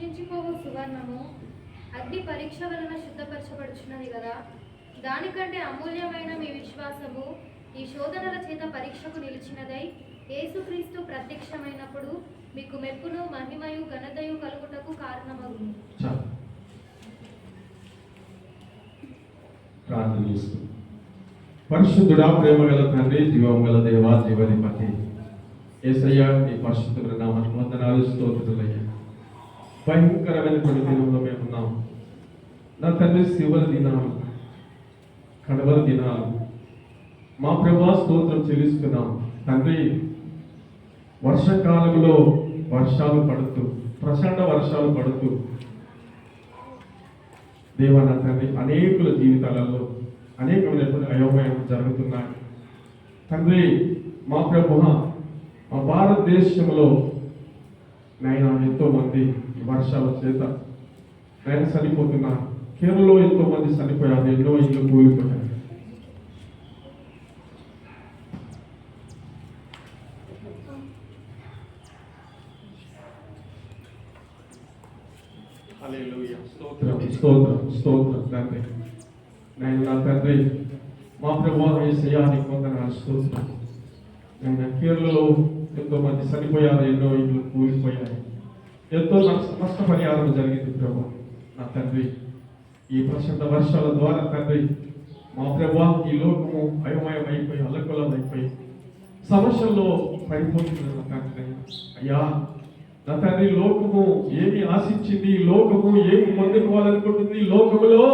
నశించిపోవు సువర్ణము అగ్ని పరీక్ష వలన శుద్ధపరచబడుచున్నది కదా. దానికంటే అమూల్యమైన మీ విశ్వాసము ఈ శోధనల చేత పరీక్షకు నిలిచినదై యేసుక్రీస్తు ప్రత్యక్షమైనప్పుడు మీకు మెప్పును మహిమయు ఘనతయు కలుగుటకు కారణమగును. ప్రార్థన చేస్తూ, పరిశుద్ధుడా, ప్రేమ గల తండ్రి, జీవం గల దేవా, జీవనిపతి యేసయ్య, నీ పరిశుద్ధుల నామమునకు వందనాలు, స్తోత్రులయ్యా. భయంకరమైనటువంటి దినంలో మేమున్నాం నా తండ్రి. శివల దినాలు, కడవల దినాలు మా ప్రభువా స్తోత్రం చెల్లిస్తున్నాం తండ్రి. వర్షకాలంలో వర్షాలు పడుతూ, ప్రచండ వర్షాలు పడుతూ దేవా నా తండ్రి, అనేకుల జీవితాలలో అనేకమైనటువంటి అయోమయం జరుగుతున్నాయి తండ్రి. మా ప్రభువా, మా భారతదేశంలో నైనా ఎంతో మంది వర్షాల చేత నైనా చనిపోతున్నారు. కేరళలో ఎంతో మంది చనిపోయారు, ఎన్నో ఇళ్ళు కూలిపోయారు. హల్లెలూయా, స్తోత్రం స్తోత్రం స్తోత్రం తండ్రి. నేను నా తండ్రి, మా ప్రభువా యేసయ్యా, నీకు వందనాలు, స్తోత్రం. నేను కేరళలో ఎంతో మంది చనిపోయారు, ఎన్నో ఇళ్ళు కూలిపోయాయి, ఎంతో నష్టపరిహారం జరిగింది ప్రభు నా తండ్రి. ఈ ప్రచండ వర్షాల ద్వారా తండ్రి మా ప్రభువా, ఈ లోకము అయోమయం అయిపోయి, అల్లకల్లం అయిపోయి సమస్యల్లో పడిపోతుంది నా తండ్రి. అయ్యా నా తండ్రి, లోకము ఏమి ఆశించింది, లోకము ఏమి పొందుకోవాలనుకుంటుంది, లోకములో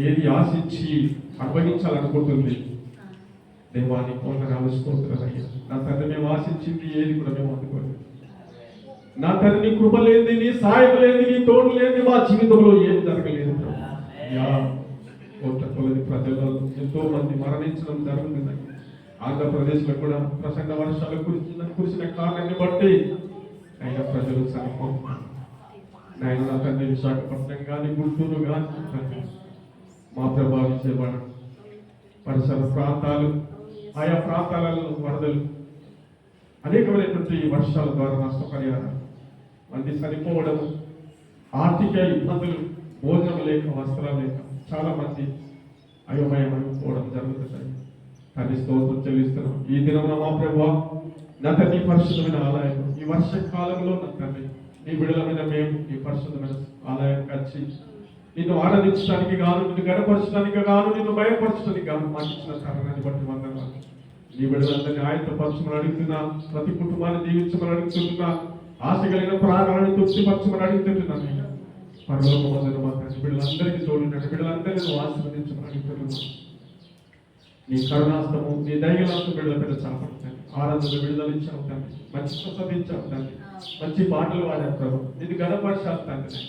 ఏది ఆశించి అనుభవించాలనుకుంటుంది. దేవాన్ని పొందనాలు, స్తోత్రాలయ్యా. నా తండ్రి, మేము ఆశించింది ఏది కూడా మేము అందుకోలేదు నా తండ్రి. నీ కృప లేని, నీ సాయం లేని, నీ తోడు లేని మా జీవితంలో ఏం జరగలేదు. కొలది ప్రజల్లో ఎంతో మంది మరణించడం జరుగుతుంది. ఆంధ్రప్రదేశ్లో కూడా ప్రచండ వర్షాలు కురిసిన కారణాన్ని బట్టి అయినా ప్రజలు చనిపోతున్నారు. నేను నా తండ్రి, విశాఖపట్నం కానీ, గుంటూరు కానీ, మా ప్రభావ విజయవాడ పరిసర ప్రాంతాలు, ఆయా ప్రాంతాలలో వరదలు, అనేకమైనటువంటి వర్షాల ద్వారా నష్టపరిహారం, మంది చనిపోవడం, ఆర్థిక ఇబ్బందులు, భోజనం లేక, వస్త్రాలు లేక చాలా మంది అయోమయమైపోవడం జరుగుతుంది. కానీ స్తోత్రం చెల్లిస్తున్నాం. ఈ దినంలో మా ప్రభువా నా తండ్రి, పరిశుద్ధమైన ఆలయం ఈ వర్షకాలంలో నా తండ్రి, నీ బిడ్డలమైన మేము ఈ పరిశుద్ధమైన ఆలయానికి వచ్చి నిన్ను ఆరాధించడానికి గాను, నిన్ను గణపరచడానికి గాను, నిన్ను భయపరచడానికి గాను మాకు ఇచ్చిన తరుణాన్ని బట్టి వందనాలు. నీ బిడ్డలందరినీ ఆయత్తపరచమని అడుగుతున్నా, ప్రతి కుటుంబాన్ని దీవించమని అడుగుతున్నా, ఆశ కలిగిన ప్రాణాలను తృప్తిపరచమని అడుగుతున్నాను. పరలోకమందున మా తండ్రి, బిడ్డలందరికీ తోడున్నాడు, బిడ్డలందరినీ నువ్వు ఆశీర్వదించమని అడుగుతున్నాను. నీ కరుణాస్తము, నీ దయగలాస్తు బిడ్డల పెద్ద చాపడతాను. ఆరాధన విడుదల ఇచ్చావు తండ్రి, మంచి స్వస్థత ఇచ్చావు తండ్రి, మంచి పాటలు పాడారు ప్రభు. నిన్ను గణపరచాలి తండ్రి.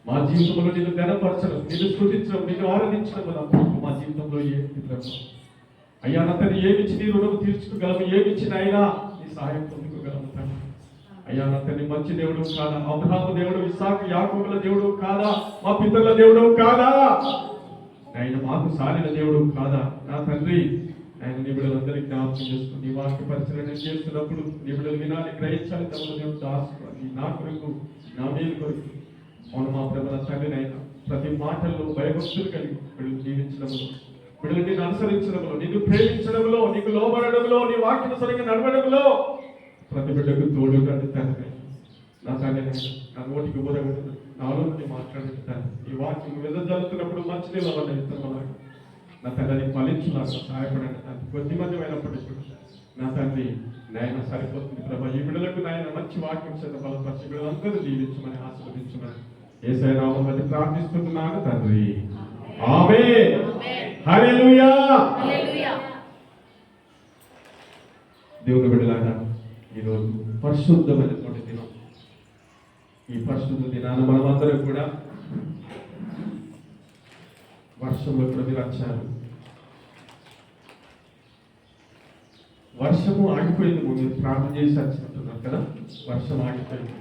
మా జీవితంలో నిన్ను గణపరచడం, నిన్ను స్తుతించడం, నిన్ను ఆరాధించడం వల్ల మా జీవితంలో ఏంటి ప్రభు? అయ్యా నా తండ్రి, ఏమిచ్చి నీ రుణం తీర్చుకోగలము, ఏమిచ్చిన అయినా నీ సహాయం పొందుకోగలము తండ్రి. అయ్యా నా తండ్రి, మంచి దేవుడు కాదా? అబ్రహాము దేవుడు, ఇస్సాకు యాకోబుల దేవుడు కాదా? మా పితరుల దేవుడు కాదా? ఆయన మాకు సాలిన దేవుడు కాదా? నా తండ్రి, ఆయన నీ బిడ్డలందరికీ జ్ఞాపకం చేసుకుని నీ వాక్య పరిచయం చేస్తున్నప్పుడు నీ బిడ్డలు వినాలి, గ్రహించాలి. తమలో దేవుడు దాసుకోవాలి నా కొరకు, నా మేలు కొరకు. అవును మా ప్రభుల తండ్రి, అయినా ప్రతి మాటల్లో భయభక్తులు కలిగి బిడ్డలు జీవించడంలో, బిడ్డలు నిన్ను అనుసరించడంలో, నిన్ను ప్రేమించడంలో, నీకు లోబడడంలో, నీ వాక్యం సరిగ్గా నడవడంలో ప్రతి బిడ్డకు తోడు తండ్రి. నా తండ్రి, నా నోటికి ఊరగదు, నాలో మాట్లాడండి తండ్రి. ఈ వాక్యం వెదజల్లుతున్నప్పుడు మంచి నీళ్ళ ఇస్తున్నాను నా తండ్రి, ఫలించులాగా సహాయపడండి తండ్రి. కొద్ది మంది అయినప్పటికీ నా తండ్రి, నాయన సరిపోతుంది ప్రభా. ఈ బిడ్డలకు నాయన మంచి వాక్యం చేత బలపరిచి బిడ్డలందరూ జీవించమని, ఆశీర్వదించమని యేసయ్య నామములో ప్రార్థిస్తున్నాను తండ్రి. ఆమేన్. హల్లెలూయా. దేవుని బిడ్డలారా, ఈరోజు పరిశుద్ధమైనటువంటి దినం. ఈ పరిశుద్ధ దినాన్ని మనమందరం కూడా వర్షంలో కూడా మీరు వచ్చారు. వర్షము ఆగిపోయింది, మీరు ప్రార్థన చేసి వచ్చినట్టున్నారు కదా. వర్షం ఆగిపోయింది.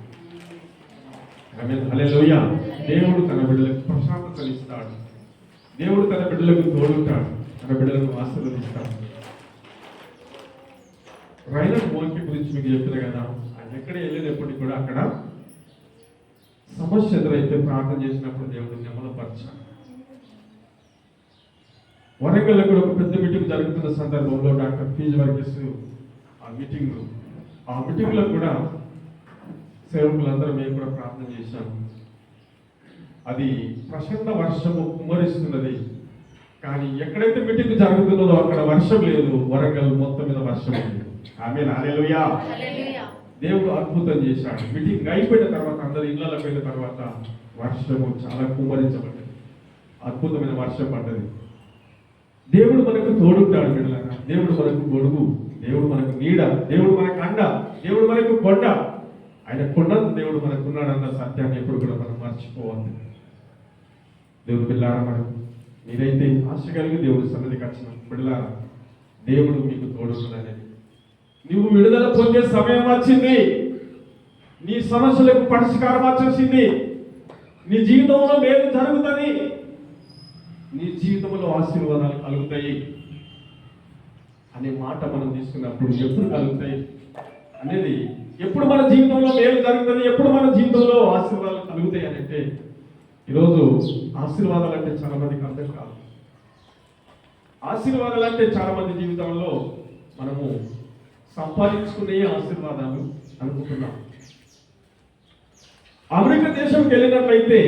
ఆమేన్. హల్లెలూయా. దేవుడు తన బిడ్డలకు ప్రశాంతతను ఇస్తాడు. దేవుడు తన బిడ్డలకు తోడుంటాడు, తన బిడ్డలకు ఆశీర్వదిస్తాడు. రైలర్ మోల్కి గురించి మీకు చెప్తున్నా కదా. ఆయన ఎక్కడ వెళ్ళినప్పటికీ కూడా అక్కడ సమస్య ఎదురైతే ప్రార్థన చేసినప్పుడు దేవుడు నెమ్మలపరచాలి. వరంగల్లో కూడా ఒక పెద్ద మీటింగ్ జరుగుతున్న సందర్భంలో డాక్టర్ ఫీజు వర్గీస్ ఆ మీటింగ్లో కూడా సేవకులందరూ మేము కూడా ప్రార్థన చేశాము. అది ప్రచండ వర్షము కుమ్మరిస్తున్నది, కానీ ఎక్కడైతే మీటింగ్ జరుగుతున్నదో అక్కడ వర్షం లేదు. వరంగల్ మొత్తం మీద వర్షం లేదు. ఆమేన్, హల్లెలూయా. దేవుడు అద్భుతం చేశాడు. మీటింగ్ అయిపోయిన తర్వాత అందరు ఇళ్లలోకి పోయిన తర్వాత వర్షము చాలా కుమ్మరించబడ్డది, అద్భుతమైన వర్షం పడ్డది. దేవుడు మనకు తోడుంటాడు బిడ్డలారా. దేవుడు మనకు గొడుగు, దేవుడు మనకు నీడ, దేవుడు మనకు అండ, దేవుడు మనకు కొండ. ఆయన కొండంత దేవుడు మనకు ఉన్నాడన్న సత్యాన్ని ఎప్పుడు కూడా మనం మర్చిపోవాలి. దేవుడు బిడ్డలారా, మనకు మీరైతే ఆశ కలిగి దేవుడి సన్నిధికి వచ్చిన బిడ్డలారా, దేవుడు మీకు తోడున్నాడని నువ్వు విడుదల పొందే సమయం వచ్చింది. నీ సమస్యలకు పరిష్కారం వచ్చేసింది. నీ జీవితంలో మేలు జరుగుతుంది. నీ జీవితంలో ఆశీర్వాదాలు కలుగుతాయి అనే మాట మనం తీసుకున్నప్పుడు ఎప్పుడు కలుగుతాయి అనేది, ఎప్పుడు మన జీవితంలో మేలు జరుగుతుంది, ఎప్పుడు మన జీవితంలో ఆశీర్వాదాలు కలుగుతాయి అని అంటే, ఈరోజు ఆశీర్వాదాలు అంటే చాలా మందికి అర్థం కాదు. ఆశీర్వాదాలు అంటే చాలా మంది జీవితంలో మనము సంపాదించుకునే ఆశీర్వాదాలు అనుకుంటున్నాం. అమెరికా దేశంకి వెళ్ళినట్లయితే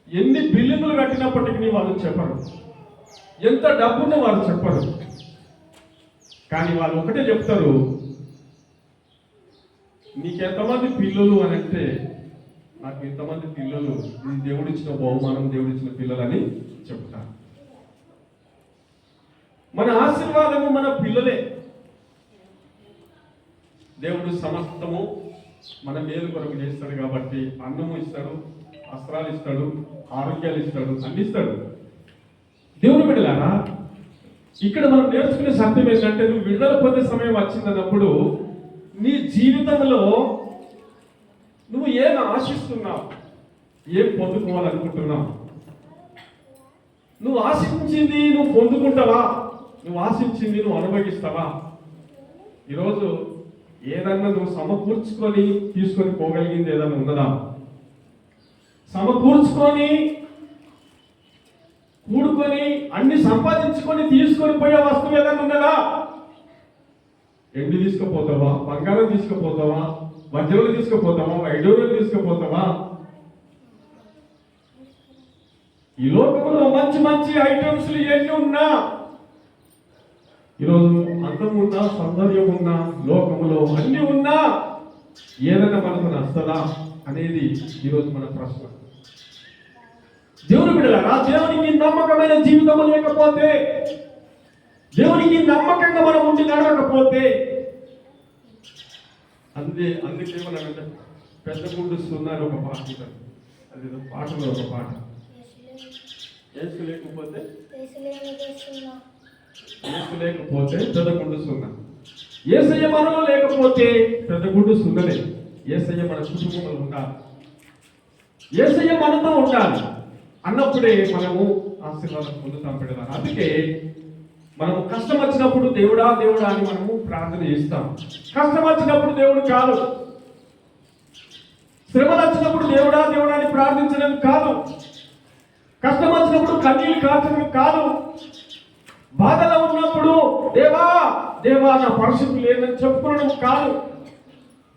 ఎన్ని బిల్డింగులు కట్టినప్పటికీ వాళ్ళు చెప్పరు, ఎంత డబ్బున్న వాళ్ళు చెప్పరు. కానీ వాళ్ళు ఒకటే చెప్తారు, నీకెంతమంది పిల్లలు అని అంటే, నాకు ఇంతమంది పిల్లలు, ఇది దేవుడిచ్చిన బహుమానం, దేవుడిచ్చిన పిల్లలని చెప్తారు. మన ఆశీర్వాదము మన పిల్లలే. దేవుడు సమస్తము మన మేలు కొరకు చేస్తాడు కాబట్టి అన్నము ఇస్తాడు, వస్త్రాలు ఇస్తాడు, ఆరోగ్యాలు ఇస్తాడు, అన్ని ఇస్తాడు. దేవుని బిడ్డలారా, ఇక్కడ మనం నేర్చుకునే సత్యం ఏంటంటే, నువ్వు విడుదల పొందే సమయం వచ్చిందన్నప్పుడు నీ జీవితంలో నువ్వు ఏం ఆశిస్తున్నావు, ఏం పొందుకోవాలనుకుంటున్నావు, నువ్వు ఆశించింది నువ్వు పొందుకుంటావా, నువ్వు ఆశించింది నువ్వు అనుభవిస్తావా? ఈరోజు ఏదన్నా నువ్వు సమకూర్చుకొని తీసుకొని పోగలిగింది ఏదన్నా ఉన్నదా? సమకూర్చుకొని కూడుకొని అన్ని సంపాదించుకొని తీసుకొని పోయే వస్తువు ఏదన్నా ఉన్నదా? ఎండు తీసుకుపోతావా, బంగారం తీసుకుపోతావా, వజ్రాలు తీసుకుపోతావా, వైడూర్యాలు తీసుకుపోతావా? ఈ లోకంలో మంచి మంచి ఐటమ్స్ ఎన్ని ఉన్నా, ఈరోజు అందం ఉన్నా, సౌందర్యం ఉన్నా, లోకములో అన్ని ఉన్నా ఏదైనా మనకు నచ్చదా అనేది ఈరోజు మన ప్రశ్న. దేవుని బిడ్డలారా, దేవునికి నమ్మకమైన జీవితం లేకపోతే, దేవునికి నమ్మకంగా మనం ఉండి నడవకపోతే, అందుకేమన్నానంటే పెద్ద గుండు సున్నారు ఒక పాట ఉంటుంది. అది పాటలో ఒక పాట, ఏసు లేకపోతే పెద్ద గుండు సున్నా. ఏసయ్య మనలో లేకపోతే పెద్ద గుండు సున్నలే. ఏసయ్య మన కుటుంబంలో ఉండాలి, ఏసయ్య మనతో ఉండాలి. అన్నప్పుడే మనము ఆశీర్వాదం పొందుతాం పెడదాం. అందుకే మనము కష్టం వచ్చినప్పుడు దేవుడా దేవుడా అని మనము ప్రార్థన చేస్తాం. కష్టం వచ్చినప్పుడు దేవుడు కాదు, శ్రమలు వచ్చినప్పుడు దేవుడా దేవుడా అని ప్రార్థించడం కాదు, కష్టం వచ్చినప్పుడు కన్నీళ్ళు కార్చడం కాదు, బాధలో ఉన్నప్పుడు దేవా దేవా నా పరిస్థితి లేదని చెప్పుకోవడం కాదు.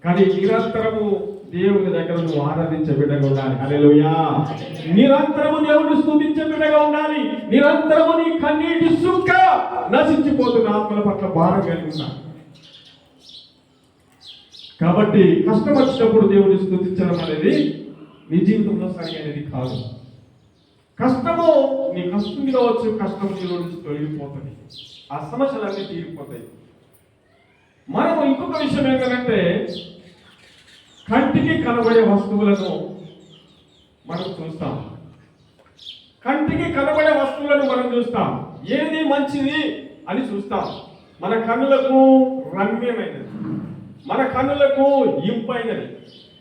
కానీ నిరంతరము దేవుని దగ్గర నువ్వు ఆరాధించే బిడ్డగా ఉండాలి. హల్లెలూయా. నిరంతరము దేవుని స్తుతించే బిడ్డగా ఉండాలి. నిరంతరము నీ కన్నీటి సుక్క నశించిపోతున్న ఆత్మల పట్ల భారం కలిగి ఉండాలి. కాబట్టి కష్టం వచ్చినప్పుడు దేవుని స్తుతించడం అనేది నీ జీవితంలో సరైనది కాదు. కష్టము నీ కష్టం మీద వచ్చు, కష్టం నీలో నుంచి తొలగిపోతుంది, ఆ సమస్యలన్నీ తీరిపోతాయి. మనం ఇంకొక విషయం ఏంటంటే, కంటికి కనబడే వస్తువులను మనం చూస్తాం. కంటికి కనబడే వస్తువులను మనం చూస్తాం, ఏది మంచిది అని చూస్తాం. మన కన్నులకు రమ్యమైనది, మన కన్నులకు ఇంపైనది,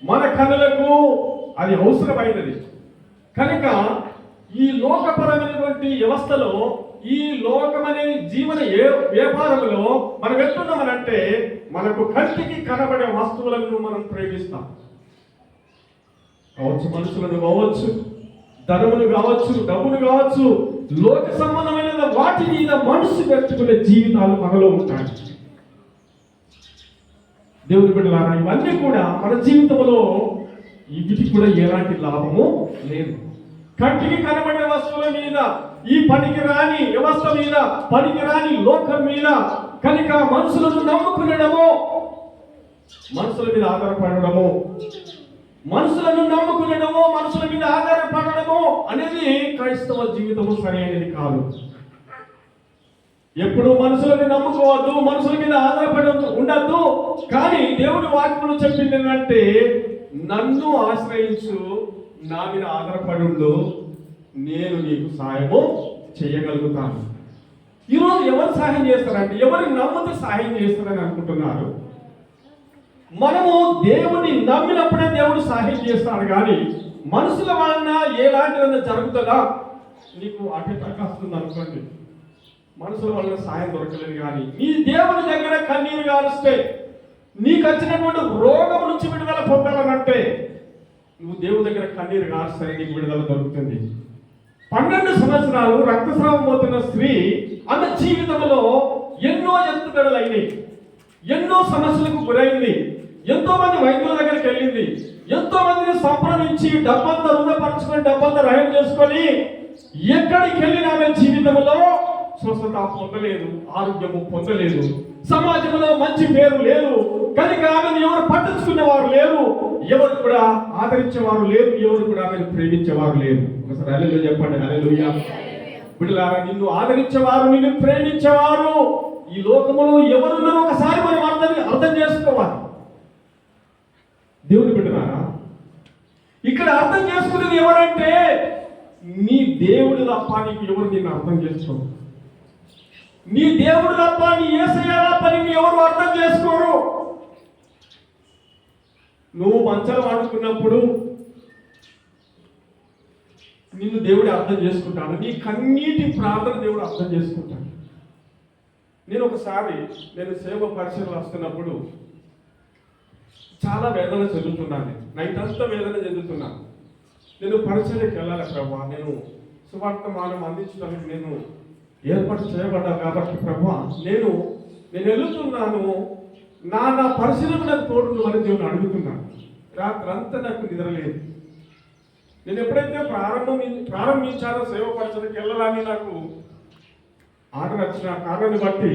మన కన్నులకు అది అవసరమైనది. కనుక ఈ లోకపరమైనటువంటి వ్యవస్థలో, ఈ లోకమనే జీవన వ్యాపారంలో మనం ఎట్లున్నామనంటే, మనకు కంటికి కనబడే వస్తువులను మనం ప్రేమిస్తాం. కావచ్చు, మనుషులను కావచ్చు, ధనమును కావచ్చు, డబ్బును కావచ్చు, లోక సంబంధమైన వాటి మీద మనసు పెట్టుకునే జీవితాలు మనలో ఉంటాయి. దేవుని బిడ్డలారా, ఇవన్నీ కూడా మన జీవితంలో వీటికి కూడా ఎలాంటి లాభము లేదు. కంటికి కనబడే వస్తువుల మీద, ఈ పనికి రాని వ్యవస్థ మీద, పనికి రాని లోకం మీద కనుక మనుషులను నమ్ముకునడము, మనుషుల మీద ఆధారపడము, మనుషులను నమ్ముకునడము, మనుషుల మీద ఆధారపడము అనేది క్రైస్తవ జీవితము సరైనది కాదు. ఎప్పుడు మనుషులను నమ్ముకోవద్దు, మనుషుల మీద ఆధారపడి ఉండద్దు. కానీ దేవుడి వాక్యములు చెప్పింది ఏంటంటే, నన్ను ఆశ్రయించు, నా మీద ఆధారపడి ఉండు, నేను నీకు సహాయము చేయగలుగుతాను. ఈరోజు ఎవరు సహాయం చేస్తారంటే, ఎవరిని నమ్మితే సహాయం చేస్తారని అనుకుంటున్నారు. మనము దేవుని నమ్మినప్పుడే దేవుడు సహాయం చేస్తాడు. కానీ మనుషుల వలన ఎలాంటిదన్నా జరుగుతుందా, నీకు అడ్డంకి వస్తుంది అనుకోండి, మనుషుల వలన సహాయం దొరకలేదు. కానీ నీ దేవుని దగ్గర కన్నీరు గారుస్తే, నీకు వచ్చినటువంటి రోగం నుంచి విడుదల పొందాలనంటే నువ్వు దేవుని దగ్గర కన్నీరు గారుస్తే నీకు విడుదల దొరుకుతుంది. 12 సంవత్సరాలు రక్తస్రావం పోతున్న స్త్రీ ఆమె జీవితంలో ఎన్నో ఎత్తుగడలు అయినాయి, ఎన్నో సమస్యలకు గురైంది, ఎంతో మంది వైద్యుల దగ్గరికి వెళ్ళింది, ఎంతో మందిని సంప్రదించి డబ్బంతా రుణపరుచుకొని డబ్బంతా రయం చేసుకొని ఎక్కడికి వెళ్ళిన ఆమె జీవితంలో స్వస్థత పొందలేదు, ఆరోగ్యము పొందలేదు, సమాజంలో మంచి పేరు లేదు. కనుక ఆమెను ఎవరు పట్టించుకునేవారు లేరు, ఎవరు కూడా ఆదరించేవారు లేరు, ఎవరు కూడా ఆమెను ప్రేమించేవారు లేరు. ఒకసారి హల్లెలూయా చెప్పండి. హల్లెలూయా. బిడ్డలారా, నిన్ను ఆదరించేవారు, నిన్ను ప్రేమించేవారు ఈ లోకములో ఎవరున్నారో ఒకసారి మనం అర్థం చేసుకోవాలి. దేవుని బిడ్డలారా, ఇక్కడ అర్థం చేసుకునేది ఎవరంటే నీ దేవుడు తప్ప నీకు ఎవరు నిన్ను అర్థం చేసుకోరు. నీ దేవుడు తప్ప, నీ యేసయ్య తప్ప నిన్ను ఎవరు అర్థం చేసుకోరు. నువ్వు మంచాలు వాడుకున్నప్పుడు నిన్ను దేవుడు అర్థం చేసుకుంటాడు, నీ కన్నీటి ప్రార్థన దేవుడు అర్థం చేసుకుంటాడు. నేను సేవ పరిచయలు వస్తున్నప్పుడు చాలా వేదన చెందుతున్నాను, నైట్ అంతా వేదన చెందుతున్నాను. నేను పరిచయకి వెళ్ళాలి ప్రభా, నేను సువార్తమానం అందించడానికి నేను ఏర్పాటు చేయబడ్డాను కాబట్టి ప్రభా, నేను వెళుతున్నాను, నా పరిశీలన నాకు తోడు అని దేవుని అడుగుతున్నాను. రాత్రంతా నాకు నిద్రలేదు. నేను ఎప్పుడైతే ప్రారంభించానో సేవ పరిచయకి వెళ్ళాలని నాకు ఆర్డర్ వచ్చిన కారణాన్ని బట్టి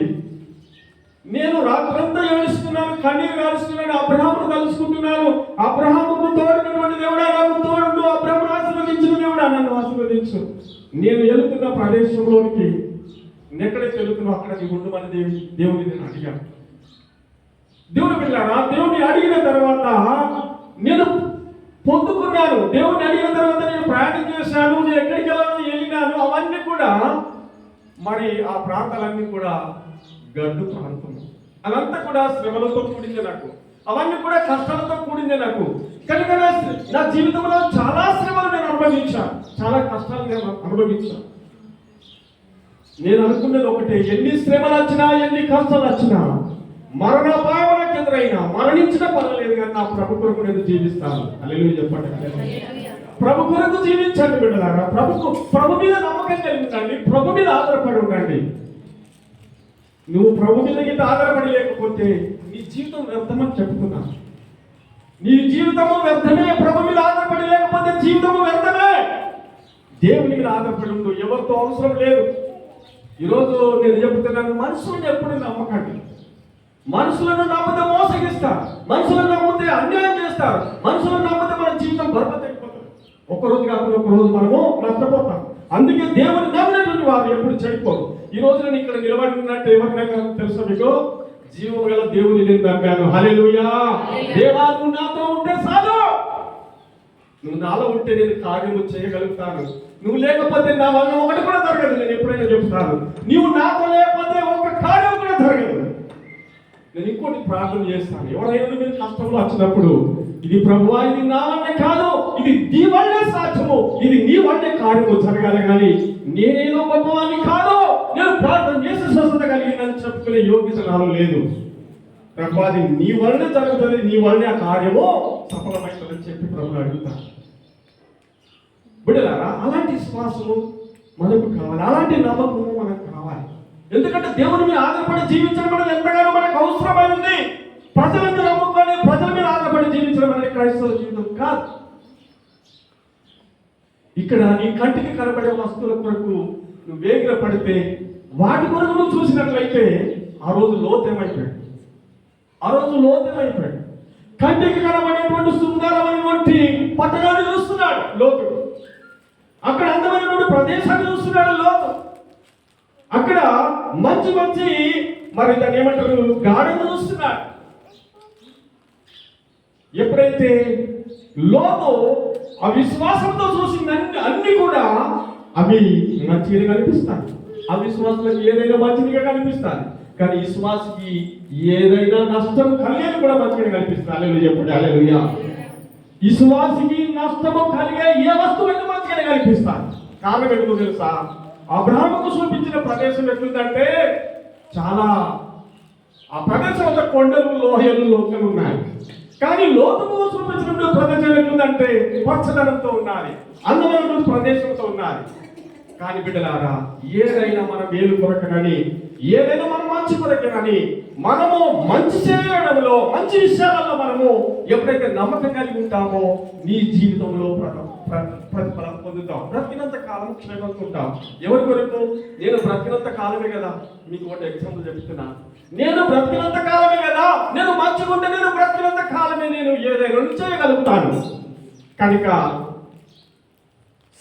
నేను రాత్రంతా ఏడుస్తున్నాను, కన్నీరు గారుస్తున్నాను, అబ్రహామును తలుచుకుంటున్నాను. అబ్రహాముకు తోడినటువంటి దేవుడా నాకు తోడు, అబ్రహామును ఆశీర్వదించిన దేవుడా నన్ను ఆశీర్వదించు. నేను వెళుతున్న ప్రదేశంలోనికి ఎక్కడైతే వెళుతున్నా అక్కడ నీ ఉండమని దేవుని నేను అడిగాను. దేవుని పిల్లారా, దేవుని అడిగిన తర్వాత నేను పొందుకున్నాను. దేవుని అడిగిన తర్వాత నేను ప్రయాణం చేశాను, నేను ఎక్కడికి వెళ్ళినాను. అవన్నీ కూడా మరి ఆ ప్రాంతాలన్నీ కూడా గడ్డు ప్రాంతం, అదంతా కూడా శ్రమలతో కూడింది నాకు, అవన్నీ కూడా కష్టాలతో కూడింది నాకు. కనుక నా జీవితంలో చాలా శ్రమలు నేను అనుభవించాను, చాలా కష్టాలు నేను అనుభవించాను. నేను అనుకున్నది ఒకటే, ఎన్ని శ్రమలు వచ్చినా, ఎన్ని కష్టాలు వచ్చినా, మరణాపాయములకు ఎదురైనా మరణించిన పర్వాలేదు, కానీ నా ప్రభు కొరకు నేను జీవిస్తాను. హల్లెలూయా చెప్పండి. ప్రభు కొరకు జీవించండి బిడ్డలారా. ప్రభు మీద నమ్మకం కలిగి ఉండండి, ప్రభు మీద ఆధారపడి ఉండండి. నువ్వు ప్రభు మీద గిట్ట ఆధారపడి లేకపోతే నీ జీవితం వ్యర్థమని చెప్తున్నా. నీ జీవితము వ్యర్థమే. ప్రభు మీద ఆధారపడి లేకపోతే జీవితము వ్యర్థమే. దేవుని మీద ఆధారపడి ఉండు, ఎవరితో అవసరం లేదు. ఈరోజు నేను చెబుతున్నాను, మనుషులను ఎప్పుడు నమ్మకండి. మనుషులను నమ్మితే మోసగిస్తారు, మనుషులను నమ్మితే అన్యాయం చేస్తారు, మనుషులను నమ్మితే మన జీవితం బర్బాద్ అయిపోతుంది. ఒక్కరోజు కాకుండా ఒకరోజు మనము నష్టపోతాం. అందుకే దేవుని నమ్మినటువంటి వారు ఎప్పుడు చెడిపోరు. ఈ రోజు నేను ఇక్కడ నిలబడి ఉన్నట్టు ఎవరినైనా తెలుసా మీకు? జీవం గల దేవుని నేను నమ్మాను. హల్లెలూయా. దేవా, నువ్వు నాతో ఉంటే చాలు, నువ్వు నాలో ఉంటే నేను కార్యము చేయగలుగుతాను. నువ్వు లేకపోతే నా వల్ల ఒకటి కూడా జరగదు. నేను ఎప్పుడైనా చెప్తాను, నీవు నాతో లేకపోతే ఒక కార్యం కూడా జరగదు. నేను ఇంకోటి ప్రార్థన చేస్తాను, ఎవరైనా మీరు కష్టంలో వచ్చినప్పుడు, ఇది ప్రభువా, ఇది నా వల్లే కాదు, ఇది నీ వల్లే సాధ్యము, ఇది నీ వల్లే కార్యము జరగాలి, కానీ నేనేదో గొప్పవాడిని కాదు, నేను ప్రార్థన చేసి స్వస్థత కలిగిందని చెప్పుకునే యోగ్యత నాలో లేదు. ప్రభువా, అది నీ వల్లనే జరుగుతుంది, నీ వల్లనే ఆ కార్యము సఫలమవుతుందని చెప్పి ప్రభుని అడుగుతాను. బిడ్డలారా, అలాంటి విశ్వాసము మనకు కావాలి, అలాంటి నమ్మకము మనకు కావాలి. ఎందుకంటే దేవుని మీద ఆధారపడి జీవించడం అనేది ఎంతగానో మనకు అవసరమైంది. ప్రజల మీద నమ్ముకొని ప్రజల మీద ఆధారపడి జీవించడం అనేది క్రైస్తవ జీవితం కాదు. ఇక్కడ నీ కంటికి కనబడే వస్తువుల కొరకు నువ్వు వేగిర పడితే, వాటి కొరకు నువ్వు చూసినట్లయితే ఆ రోజు లోతేమైపోయాడు. కంటికి కనబడేటువంటి సుందరమైనటువంటి పట్టణాన్ని చూస్తున్నాడు లోతుడు. అక్కడ అందమైనటువంటి ప్రదేశాన్ని చూస్తున్నాడు లోతు. అక్కడ మంచి మరి దాన్ని ఏమంటారు, గాఢను చూస్తున్నాడు. ఎప్పుడైతే లోతు ఆ విశ్వాసంతో చూసిన అన్ని కూడా అవి మంచిగా కనిపిస్తాయి. అవిశ్వాసులకు ఏదైనా మంచిగా కనిపిస్తాయి, కానీ విశ్వాసికి ఏదైనా నష్టం కలిగేది కూడా మంచిగా కనిపిస్తుంది. హల్లెలూయా చెప్పండి, హల్లెలూయా. విశ్వాసికి నష్టము కలిగే ఏ వస్తువులైనా మంచిగా కనిపిస్తాయి. కారణం ఎందుకు తెలుసా? అబ్రహాముకు చూపించిన ప్రదేశం ఎట్లుందంటే, చాలా ఆ ప్రదేశం అంతా కొండలు, లోయలు, లోకలు ఉన్నాయి. కానీ లోతుకు చూపించిన ప్రదేశం ఎట్లుందంటే పచ్చదనంతో ఉన్నది, అందమైన ప్రదేశంతో ఉన్నది. కానీ బిడ్డలారా, ఏదైనా మన మేలు కొరకనని, ఏదైనా మన మంచి కొరకనని, మనము మంచి చేయడంలో, మంచి విషయాలలో మనము ఎప్పుడైతే నమ్మకం కలిగి ఉంటామో నీ జీవితంలో ప్రతిఫలం పొందుతాం. బ్రతికినంత కాలం క్షేమంగా. ఎవరి కొరకు? నేను బ్రతికినంత కాలమే కదా. మీకు ఒక ఎగ్జాంపుల్ చెప్తున్నా. నేను బ్రతికినంత కాలమే కదా, నేను మంచిగా ఉంటే నేను బ్రతికినంత కాలమే నేను ఏదైనా చేయగలుగుతాను. కనుక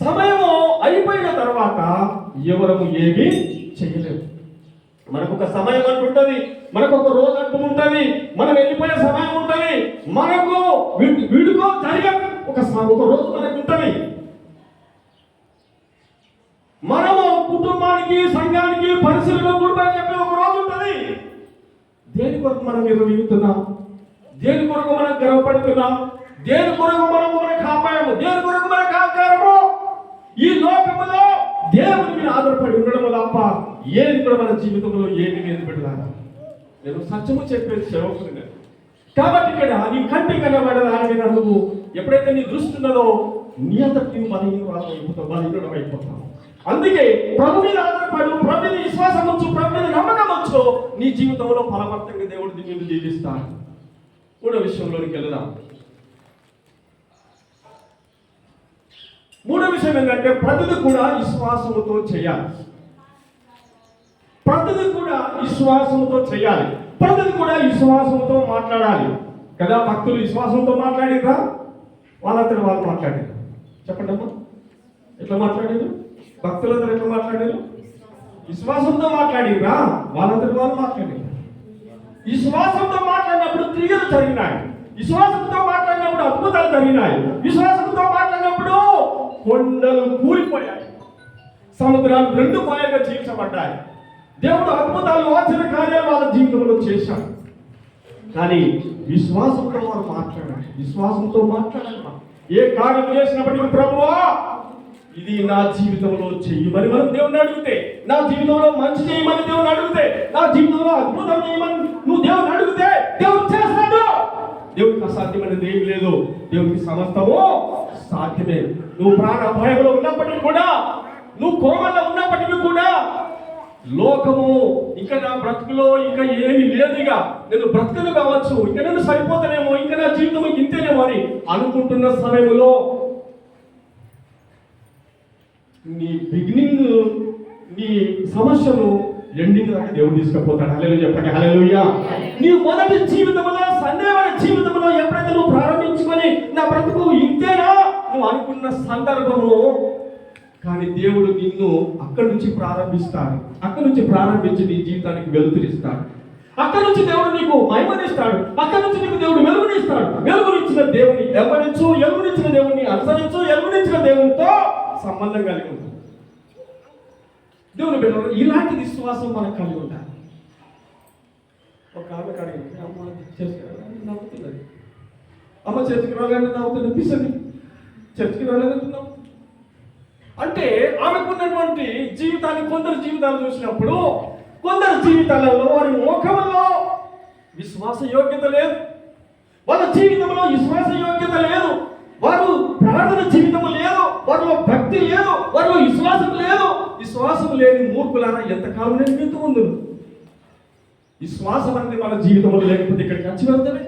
సమయము అయిపోయిన తర్వాత ఎవరము ఏమీ చేయలేము. మనకు ఒక సమయం అంటుంటది, మనకు ఒక రోజు అంటూ ఉంటుంది, మనం వెళ్ళిపోయే సమయం ఉంటుంది, మనకు వీడుకో జరిగే ఒక రోజు మనకు ఉంటుంది. మనము కుటుంబానికి, సంఘానికి, పరిస్థితుల్లో కూడిపోయి చెప్పే ఒక రోజు ఉంటుంది. దేని కొరకు మనం నిర్వహిస్తున్నాం? దేని కొరకు మనం గర్వపడుతున్నాం? దేని కొరకు మనము మనకు అపాయము? దేని కొరకు మనకు ఆకారము? ఈ లోకములో దేవుని మీద ఆధారపడి ఉండడం తప్ప ఏది కూడా మన జీవితంలో ఏమి లేదు పెట్టాలి. నేను సత్యము చెప్పేది సేవకుని. కాబట్టి ఇక్కడ నీ కంటి కనబడదాని మీద నువ్వు ఎప్పుడైతే నీ దృష్టి ఉన్నదో నీ అంతటి నువ్వు బలహీనం అయిపోతావు. అందుకే ప్రభు మీద ఆధారపడు, ప్రభు మీద విశ్వాసం వచ్చు, ప్రభు మీద నమ్మకం వచ్చు. నీ జీవితంలో ఫలవంతంగా దేవుడు నిన్ను జీవిస్తాడు. మూడో విషయంలోనికి వెళదాం. మూడో విషయం ఏంటంటే ప్రతిదీ కూడా విశ్వాసముతో చేయాలి. ప్రతిదీ కూడా విశ్వాసముతో చేయాలి. ప్రతిదీ కూడా విశ్వాసంతో మాట్లాడాలి కదా. భక్తులు విశ్వాసంతో మాట్లాడిరా, వాళ్ళందరూ వాళ్ళు మాట్లాడారు. చెప్పండి అమ్మా, ఎట్లా మాట్లాడారు? భక్తులందరూ ఎట్లా మాట్లాడారు? విశ్వాసంతో మాట్లాడిరా, వాళ్ళందరూ వాళ్ళు మాట్లాడారు. విశ్వాసంతో మాట్లాడినప్పుడు క్రియలు జరిగినాయి. విశ్వాసంతో మాట్లాడినప్పుడు అద్భుతాలు జరిగినాయి. విశ్వాసంతో మాట్లాడినప్పుడు కొండలు కూలిపోయాయి, సముద్రాలు 2 పాయలుగా చీల్చబడ్డాయి. దేవుడు అద్భుతాలు, ఆశ్చర్య కార్యాలు వాళ్ళ జీవితంలో చేశాడు. కానీ విశ్వాసంతో వారు మాట్లాడారు. విశ్వాసంతో మాట్లాడాలి. ఏ కార్యం చేసినప్పటికీ ప్రభువా ఇది నా జీవితంలో చెయ్యమని మనం దేవుని అడిగితే, నా జీవితంలో మంచి చేయమని దేవుని అడిగితే, నా జీవితంలో అద్భుతం చేయమని నువ్వు దేవుని అడిగితే దేవుడు చేస్తాడు. దేవుడికి అసాధ్యమైనది ఏమి లేదు. దేవుడికి సమస్తము సాధ్యమే. నువ్వు ప్రాణ భయంలో ఉన్నప్పటికీ కూడా, నువ్వు కోమల్లో ఉన్నప్పటికీ కూడా, లోకము ఇంకా నా బ్రతుకులో ఇంకా ఏమి లేదుగా, నేను బ్రతుకులు కావచ్చు, ఇంకా నేను సరిపోతానేమో, ఇంకా నా జీవితం ఇంతేనేమో అని అనుకుంటున్న సమయంలో నీ బిగినింగ్, నీ సమస్యను ఎండింగ్ దాకా దేవుడు తీసుకుపోతాడు. హల్లెలూయా చెప్పండి, హల్లెలూయా. నీ మొదటి జీవితంలో, సందేహమైన జీవితంలో ఎప్పుడైతే నువ్వు ప్రారంభించుకొని నా బ్రతుకు ఇంతేనా నువ్వు అనుకున్న సందర్భము, కానీ దేవుడు నిన్ను అక్కడి నుంచి ప్రారంభిస్తాడు. అక్కడి నుంచి ప్రారంభించి నీ జీవితానికి వెలుతురిస్తాడు. అక్కడి నుంచి దేవుడు నీకు మహిమనిస్తాడు. అక్కడి నుంచి నీకు దేవుడు వెలుగునిస్తాడు. వెలుగునిచ్చిన దేవుని వెంబడించు, వెలుగునిచ్చిన దేవుని అనుసరించు, వెలుగునిచ్చిన దేవునితో సంబంధం కలిగి ఉంటుంది. దేవుని బిడ్డలు, ఇలాంటి విశ్వాసం మనకు కలిగి ఉండాలి. ఒక ఆమె అడిగింది, అమ్మ చేసుకురాలని నవ్వుతున్నది. అమ్మ చేసుకురాలని నవ్వుతుంది, పిసని చర్చికి రాలేదంటున్నావు అంటే ఆమెకున్నటువంటి జీవితాన్ని, కొందరు జీవితాలు చూసినప్పుడు కొందరు జీవితాలలో వారి ముఖంలో విశ్వాస యోగ్యత లేదు, వాళ్ళ జీవితంలో విశ్వాస యోగ్యత లేదు, వారు ప్రార్థన జీవితం లేదు, వారిలో భక్తి లేదు, వారిలో విశ్వాసం లేదు. విశ్వాసం లేని మూర్ఖులారా ఎంతకాలం నేను మీతో ఉంది. విశ్వాసం అనేది మన జీవితంలో లేకపోతే ఇక్కడికి వచ్చి వెళ్తామే,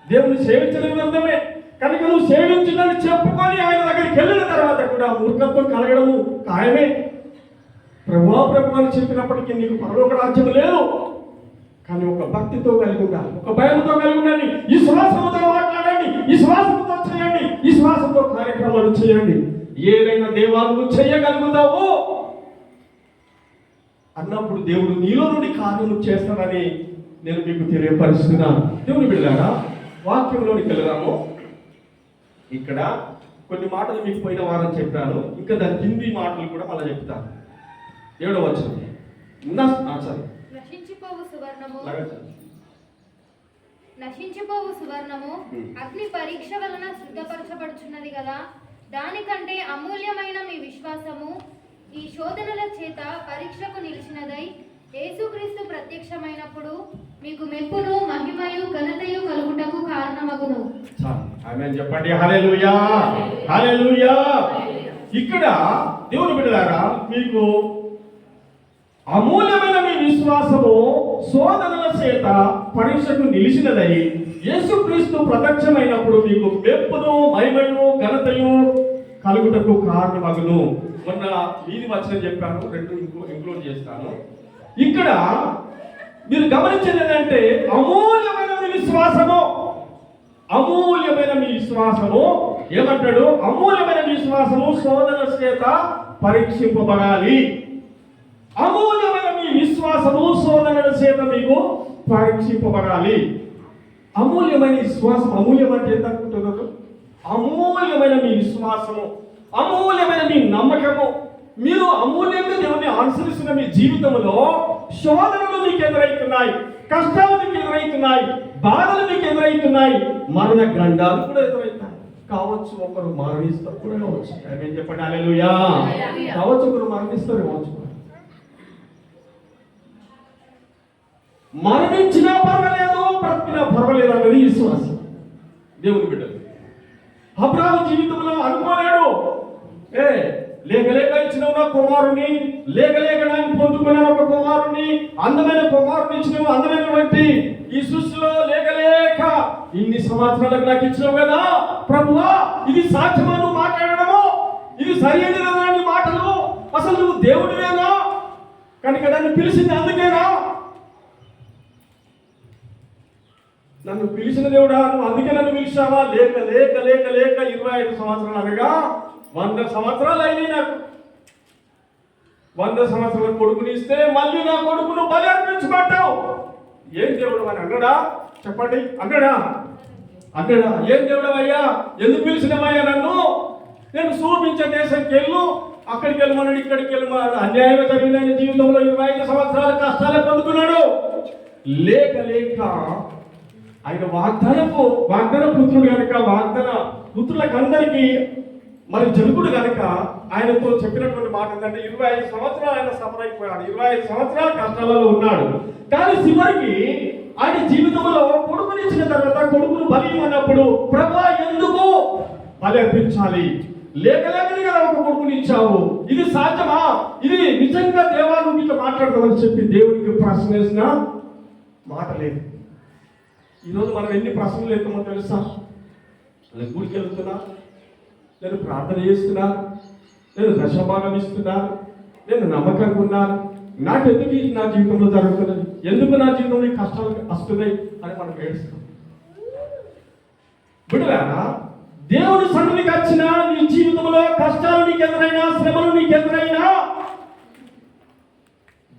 దేవుని సేవించడం వెళ్తామే. కనుక నువ్వు సేవించిందని చెప్పుకొని ఆయన దగ్గరికి వెళ్ళిన తర్వాత కూడా మూర్ఖత్వం కలగడము ఖాయమే. ప్రభు అని చెప్పినప్పటికీ నీకు పరలోక రాజ్యం లేదు. కానీ ఒక భక్తితో కలిగి ఉండాలి, ఒక భయంతో కలిగి ఉండండి, విశ్వాసంతో మాట్లాడండి, విశ్వాసంతో చేయండి, విశ్వాసంతో కార్యక్రమాలు చేయండి. ఏదైనా దేవాలను చేయగలుగుతావు అన్నప్పుడు దేవుడు నీలో నుండి కార్యము చేస్తానని నేను మీకు తెలియపరుస్తున్నాను. దేవుని బిడ్డలారా, వాక్యంలోనికి వెళ్దాము. ఇక్కడ కొన్ని మాటలు మీకు పోయిన వారం చెప్పాను, ఇంకా దాని హిందీ మాటలు కూడా మళ్ళీ చెప్తాను. 7వ వచనం. నశించిపోవు సువర్ణము అగ్ని పరీక్ష వలన శుద్ధపరచబడుచున్నది కదా, దానికంటే అమూల్యమైన మీ విశ్వాసము ఈ శోధనల చేత పరీక్షకు నిలిచినదై యేసుక్రీస్తు ప్రత్యక్షమైనప్పుడు మీకు మెప్పును మహిమయు ఘనతయు కలుగుటకు కారణమగును. ఆమేన్ చెప్పండి. హల్లెలూయా, హల్లెలూయా. ఇక్కడ దేవుని బిడ్డలారా, మీకు అమూల్యమైన మీ విశ్వాసము శోధనల చేత పరీక్షకు నిలిచినదై యేసుక్రీస్తు ప్రత్యక్షమైనప్పుడు మీకు మెప్పును మహిమయు ఘనతయు కలుగుటకు కారణమగును. మొన్న వీధి వచనం చెప్పాను, 2 ఇంక్లూడ్ చేస్తాను. ఇక్కడ మీరు గమనించేది ఏంటంటే అమూల్యమైన మీ విశ్వాసము, అమూల్యమైన మీ విశ్వాసము ఏమంటాడు? అమూల్యమైన విశ్వాసము శోధన చేత పరీక్షింపబడాలి. అమూల్యమైన మీ విశ్వాసము శోధనల చేత మీకు పరీక్షింపబడాలి. అమూల్యమైన విశ్వాసం, అమూల్యం అంటే ఎంత అనుకుంటున్నారు? అమూల్యమైన మీ విశ్వాసము, అమూల్యమైన మీ నమ్మకము, మీరు అమూల్యంగా దేవుని అనుసరిస్తున్న మీ జీవితంలో శోధనలు మీకు ఎదురవుతున్నాయి, కష్టాలు మీకు ఎదురవుతున్నాయి, బాధలు మీకు ఎదురవుతున్నాయి, మరణ గండాలు కూడా ఎదురవుతాయి. కావచ్చు ఒకరు మరణిస్తారు కూడా కావచ్చు. ఏమేం చెప్పండి? హల్లెలూయా. కావచ్చు ఒకరు మరణిస్తారు కావచ్చు, మరణించినా పర్వాలేదు, బ్రతికినా పర్వాలేదు అన్నది విశ్వాసం. దేవుని బిడ్డలు అబ్రాహాము జీవితంలో అనుకోలేడు, లేక ఇచ్చినవు నా కుమారుని, లేక నేను పొందుకున్నాను ఒక కుమారుని, అందమైన కుమారుని ఇచ్చినవు, అందమైనటువంటి ఈ సృష్టిలో లేక ఇన్ని సంవత్సరాలకు నాకు ఇచ్చినావు కదా ప్రభువా, ఇది సాధ్యమా నువ్వు మాట్లాడడము? ఇది సరైనది మాటలు? అసలు నువ్వు దేవుడివేనా? కనుక నన్ను పిలిచింది అందుకేనా? నన్ను పిలిచిన దేవుడా, నువ్వు అందుకే నన్ను పిలిచావా? లేక 25 సంవత్సరాలు అనగా 100 సంవత్సరాలు అయినాయి. నాకు 100 సంవత్సరాల కొడుకుని ఇస్తే మళ్ళీ నా కొడుకును బలి అర్పించుకుంటావు. ఏం దేవుడు అని అన్నాడా? చెప్పండి, అన్నాడా? ఏం దేవుడు అయ్యా, ఎందుకు పిలిచినవయ్యా నన్ను? నేను చూపించే దేశంకి వెళ్ళు, అక్కడికి వెళ్ళమన్నాడు, ఇక్కడికి వెళ్ళమన్నాడు. అన్యాయంగా జరిగిన జీవితంలో 25 సంవత్సరాల కష్టాలే పొందుకున్నాడు. లేక ఆయన వాగ్దాన పుత్రుడు కనుక, వాగ్దాన పుత్రులకు అందరికీ మరి జరుగుడు కనుక ఆయనతో చెప్పినటువంటి మాట ఏంటంటే 25 సంవత్సరాలు ఆయన సఫర్ అయిపోయాడు, 25 సంవత్సరాల కష్టాలలో ఉన్నాడు. కానీ చివరికి ఆయన జీవితంలో కొడుకునిచ్చిన తర్వాత కొడుకును బలి అన్నప్పుడు ప్రభా ఎందుకు బలి అర్పించాలి? లేకనే కదా ఒక కొడుకుని ఇచ్చావు, ఇది సాధ్యమా? ఇది నిజంగా దేవా నువ్వు ఇట్లా మాట్లాడతామని చెప్పి దేవుడికి ప్రశ్న వేసిన మాట లేదు. ఈరోజు మనం ఎన్ని ప్రశ్నలు ఎత్తామో తెలుసా? నేను గుడికి వెళ్తున్నా, నేను ప్రార్థన చేస్తున్నా, నేను దశభాగం ఇస్తున్నా, నేను నమ్మకంగా ఉన్నాను, నాకెందుకు నా జీవితంలో జరుగుతున్నది, ఎందుకు నా జీవితంలో ఈ కష్టాలు వస్తున్నాయి అని మనం ఏడుస్తాం. బిడ్డలారా, దేవుని సన్నిధికి వచ్చిన నీ జీవితంలో కష్టాలు నీకు ఎదురైనా, శ్రమలు నీకు ఎదురైనా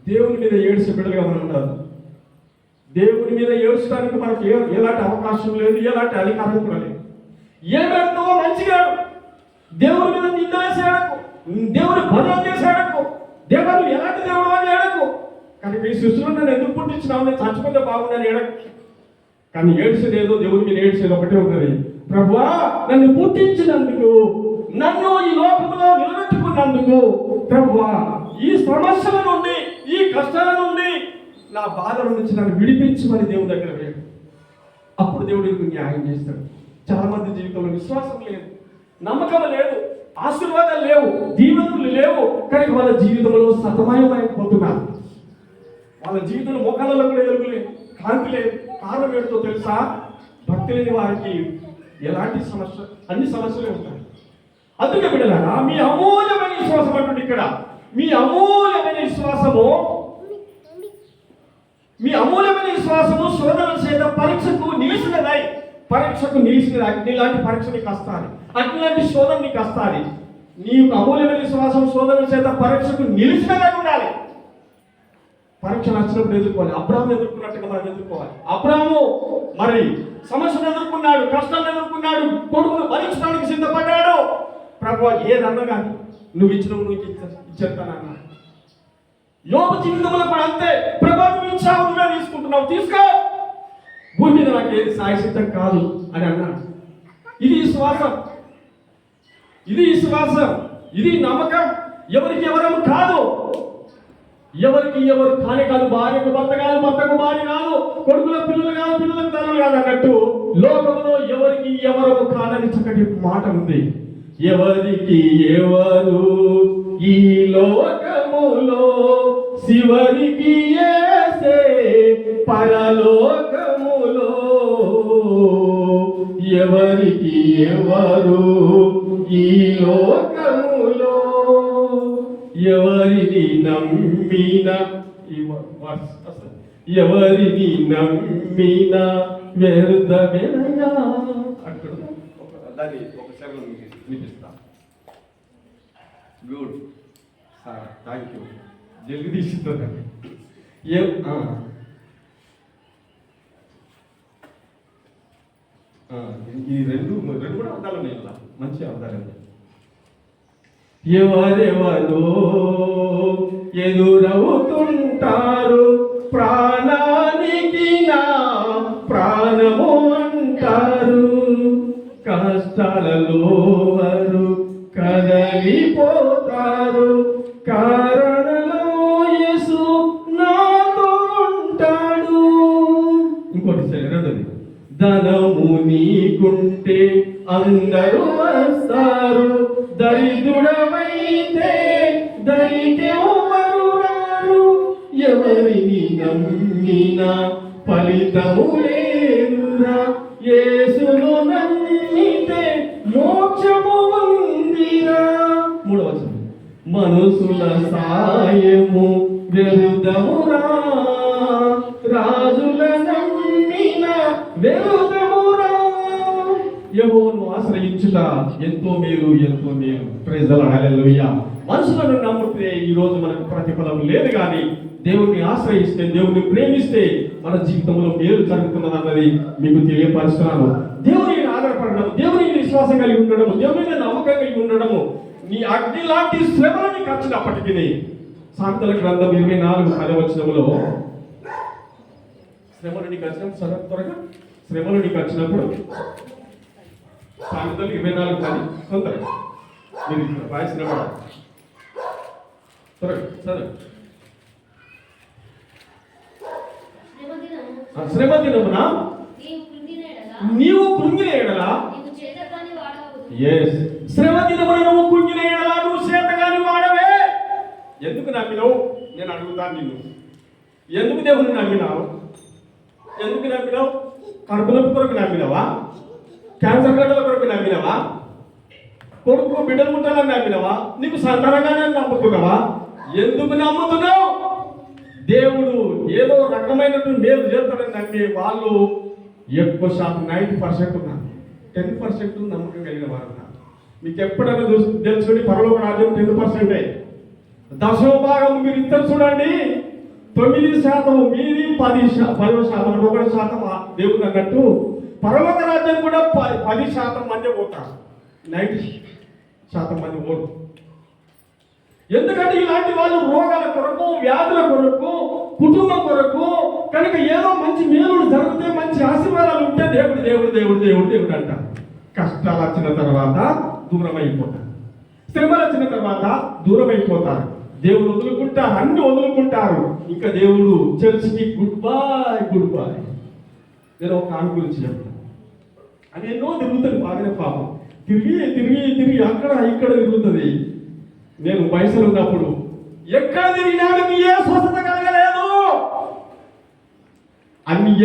దేవుని మీద ఏడ్చే బిడ్డలుగా మనం ఉండాలి. దేవుని మీద ఏడ్చడానికి మనకు ఎలాంటి అవకాశం లేదు, ఎలాంటి అధికారం కూడా లేదు. ఏమేడుతావో మంచిగా దేవుని మీద నిందలేసేయడకు, దేవుని బదులు చేసేయడకు, దేవుడు ఎలాంటి దేవుడు అని ఏడకు. కానీ ఈ సృష్టిలో నన్ను ఎందుకు పుట్టించినావు, నేను చచ్చిపోతే బాగుందని ఏడకు. కానీ ఏడ్చేది ఏదో దేవుని మీద ఏడ్చేది ఒకటే ఉన్నది, ప్రభువా నన్ను పుట్టించినందుకు, నన్ను ఈ లోకంలో నిలబెట్టుకున్నందుకు, ప్రభువా ఈ సమస్యల నుండి, ఈ కష్టాల నుండి, నా బాధల నుంచి నన్ను విడిపించమని దేవుని దగ్గర వేడు. అప్పుడు దేవుడు న్యాయం చేస్తాడు. చాలా మంది జీవితంలో విశ్వాసం లేదు, నమ్మకం లేదు, ఆశీర్వాదాలు లేవు, దీవెనలు లేవు, కానీ వాళ్ళ జీవితంలో సతమయమైపోతున్నారు. వాళ్ళ జీవితంలో ముఖాలలో కూడా ఎలుగులేదు, కాంతి లేదు. కారణం ఏంటో తెలుసా? భక్తి లేని వారికి ఎలాంటి సమస్య, అన్ని సమస్యలే ఉంటాయి. అందుకే బిడ్డలారా, మీ అమూల్యమైన విశ్వాసం అంటుంది ఇక్కడ. మీ అమూల్యమైన విశ్వాసము శోధన చేత పరీక్షకు నిలిచినదై, పరీక్షకు నిలిచినది. అగ్ని లాంటి పరీక్ష నీకు వస్తాది, అగ్ని లాంటి శోధన నీకు వస్తాది. నీ యొక్క అమూల్యమైన విశ్వాసం శోధన చేత పరీక్షకు నిలిచినదై ఉండాలి. పరీక్ష నచ్చినప్పుడు ఎదుర్కోవాలి. అబ్రాహాం ఎదుర్కొన్నట్టుగా మనం ఎదుర్కోవాలి. అబ్రాహాము మరి సమస్యను ఎదుర్కొన్నాడు, కష్టాన్ని ఎదుర్కొన్నాడు, కొడుకును భరించడానికి సిద్ధపడ్డాడు. ప్రభువా ఏదన్నా కానీ నువ్వు ఇచ్చినవు, నువ్వు ఇచ్చేస్తానన్నా. యోబు జీవితంలో కూడా అంతే. ప్రభువా నువ్వు ఇచ్చావు, నువ్వే తీసుకుంటున్నావు, తీసుకో, భూమి మీద నాకు ఏది సాయసిద్ధం కాదు అని అన్నాడు. ఇది విశ్వాసం, ఇది నమ్మకం. ఎవరికి ఎవరము కాదు, ఎవరికి ఎవరు కానే కాదు. భార్యకు భర్త కాదు, భర్తకు భార్య కాదు, కొడుకుల పిల్లలు కాదు, పిల్లలకు తల్లులు కాదు అన్నట్టు లోకంలో ఎవరికి ఎవరు కాదని చక్కటి మాట ఉంది. ఎవరికి ఎవరు ఈ లోకములో, శివరికి యేసే పరలోకములో. ఎవరికి ఎవరు ఈ లోకములో, ఎవరిని నమ్మినా, ఎవరిని నమ్మినా వ్యర్థమేనయ్యా. అక్కడ దాన్ని ఒక శరణం వినిపిస్తా. Good sir, thank you. జల్ది తీసిందండి. ఈ రెండు కూడా అర్థాలు ఉన్నాయి, మంచి అర్థాలండి. ఎవరెవరో ఎదురవుతుంటారు, ప్రాణానికి నా ప్రాణము అంటారు. కష్టాలలో వారు కదలిపోతారు, కారణంలో యేసు నాతో ఉంటాడు. ఇంకోటి రెండోది, ధనము నీకుంటే అందరూ వస్తారు, దరిద్రుడమైతే దరికి ఎవరు రారు. ఎవరిని నమ్మినా ఫలితము లేదురా, యేసును నమ్మితే మోక్షము ఉందిరా. మూడవ వచనం, మనుషుల సాయము వ్యర్థమురా, రాజుల నమ్మిన వ్యర్థమురా. యెహోవాను ఆశ్రయించుట ఎంతో మేలు, ఎంతో మేలు. ప్రైజ్ ది లార్డ్, హల్లెలూయా. మనుషులను నమ్మితే ఈ రోజు మనకు ప్రతిఫలం లేదు, కానీ దేవుణ్ణి ఆశ్రయిస్తే, దేవుణ్ణి ప్రేమిస్తే మన జీవితంలో మేలు జరుగుతున్నది అన్నది మీకు తెలియపరుస్తున్నాను. దేవుని ఆధారపడడం, దేవుని విశ్వాసం కలిగి ఉండడము, దేవుని నమ్మకం కలిగి ఉండడము, నీ అగ్ని లాంటి శ్రమలు నీకు వచ్చినప్పటికీ. సామెతల గ్రంథం 24:10 శ్రమలు నీకు వచ్చినప్పుడు, త్వరగా శ్రమలు నీకు వచ్చినప్పుడు, సామెతలు 24:10 తొందరగా మీరు రాసిన త్వరగా చదువు. శ్రమ దినమున నీవు కృంగిన ఎడల, శ్రమ దినమున నువ్వు కృంగిన ఎడల నువ్వు చేతగాని వాడవే. ఎందుకు నమ్మినావు? నేను అడుగుతాను నిన్ను, ఎందుకు దేవుని నమ్మినావు? ఎందుకు నమ్మినావు? కడుపు నొప్పి కొరకు నమ్మినావా? క్యాన్సర్ గడ్డల కొరకు నమ్మినావా? కొడుకు బిడ్డలు ముట్టాలని నమ్మినావా? నీకు సంతానంగానే నమ్ముకున్నావా? ఎందుకు నమ్ముతున్నావు? దేవుడు ఏదో రకమైనటువంటి మేలు చేస్తాడని నమ్మే వాళ్ళు ఎక్కువ శాతం 90% ఉన్నారు. 10% నమ్మకం కలిగిన వారు ఉన్నారు. మీకు ఎప్పుడైనా తెలుసుకుని పరలోక రాజ్యం 10%. దశమ భాగం మీరు ఇద్దరు చూడండి, 9% మీది, 10% 1% దేవుడు అన్నట్టు. పరలోక రాజ్యం కూడా 10% మంది పోతారు, 90% మంది పోరు. ఎందుకంటే ఇలాంటి వాళ్ళు రోగాల కొరకు, వ్యాధుల కొరకు, కుటుంబం కొరకు కనుక ఏదో మంచి మేలులు జరిగితే, మంచి ఆశీర్వాదాలు ఉంటే దేవుడు దేవుడు దేవుడు దేవుడు దేవుడు అంటారు. కష్టాలు వచ్చిన తర్వాత దూరం అయిపోతారు, శ్రమలు వచ్చిన తర్వాత దూరం అయిపోతారు, దేవుడు వదులుకుంటారు, అన్ని వదులుకుంటారు. ఇంకా దేవుడు చర్చికి గుడ్ బాయ్ గుడ్ బాయ్. నేను ఒక ఆమె గురించి చెప్తాను. అది ఎన్నో తిరుగుతుంది, బాగానే పాపం. తిరిగి తిరిగి తిరిగి అక్కడ ఇక్కడ తిరుగుతుంది. నేను వయసులో ఉన్నప్పుడు ఎక్కడ తిరిగినా నాకు ఏ స్వస్థత కలగలేదు.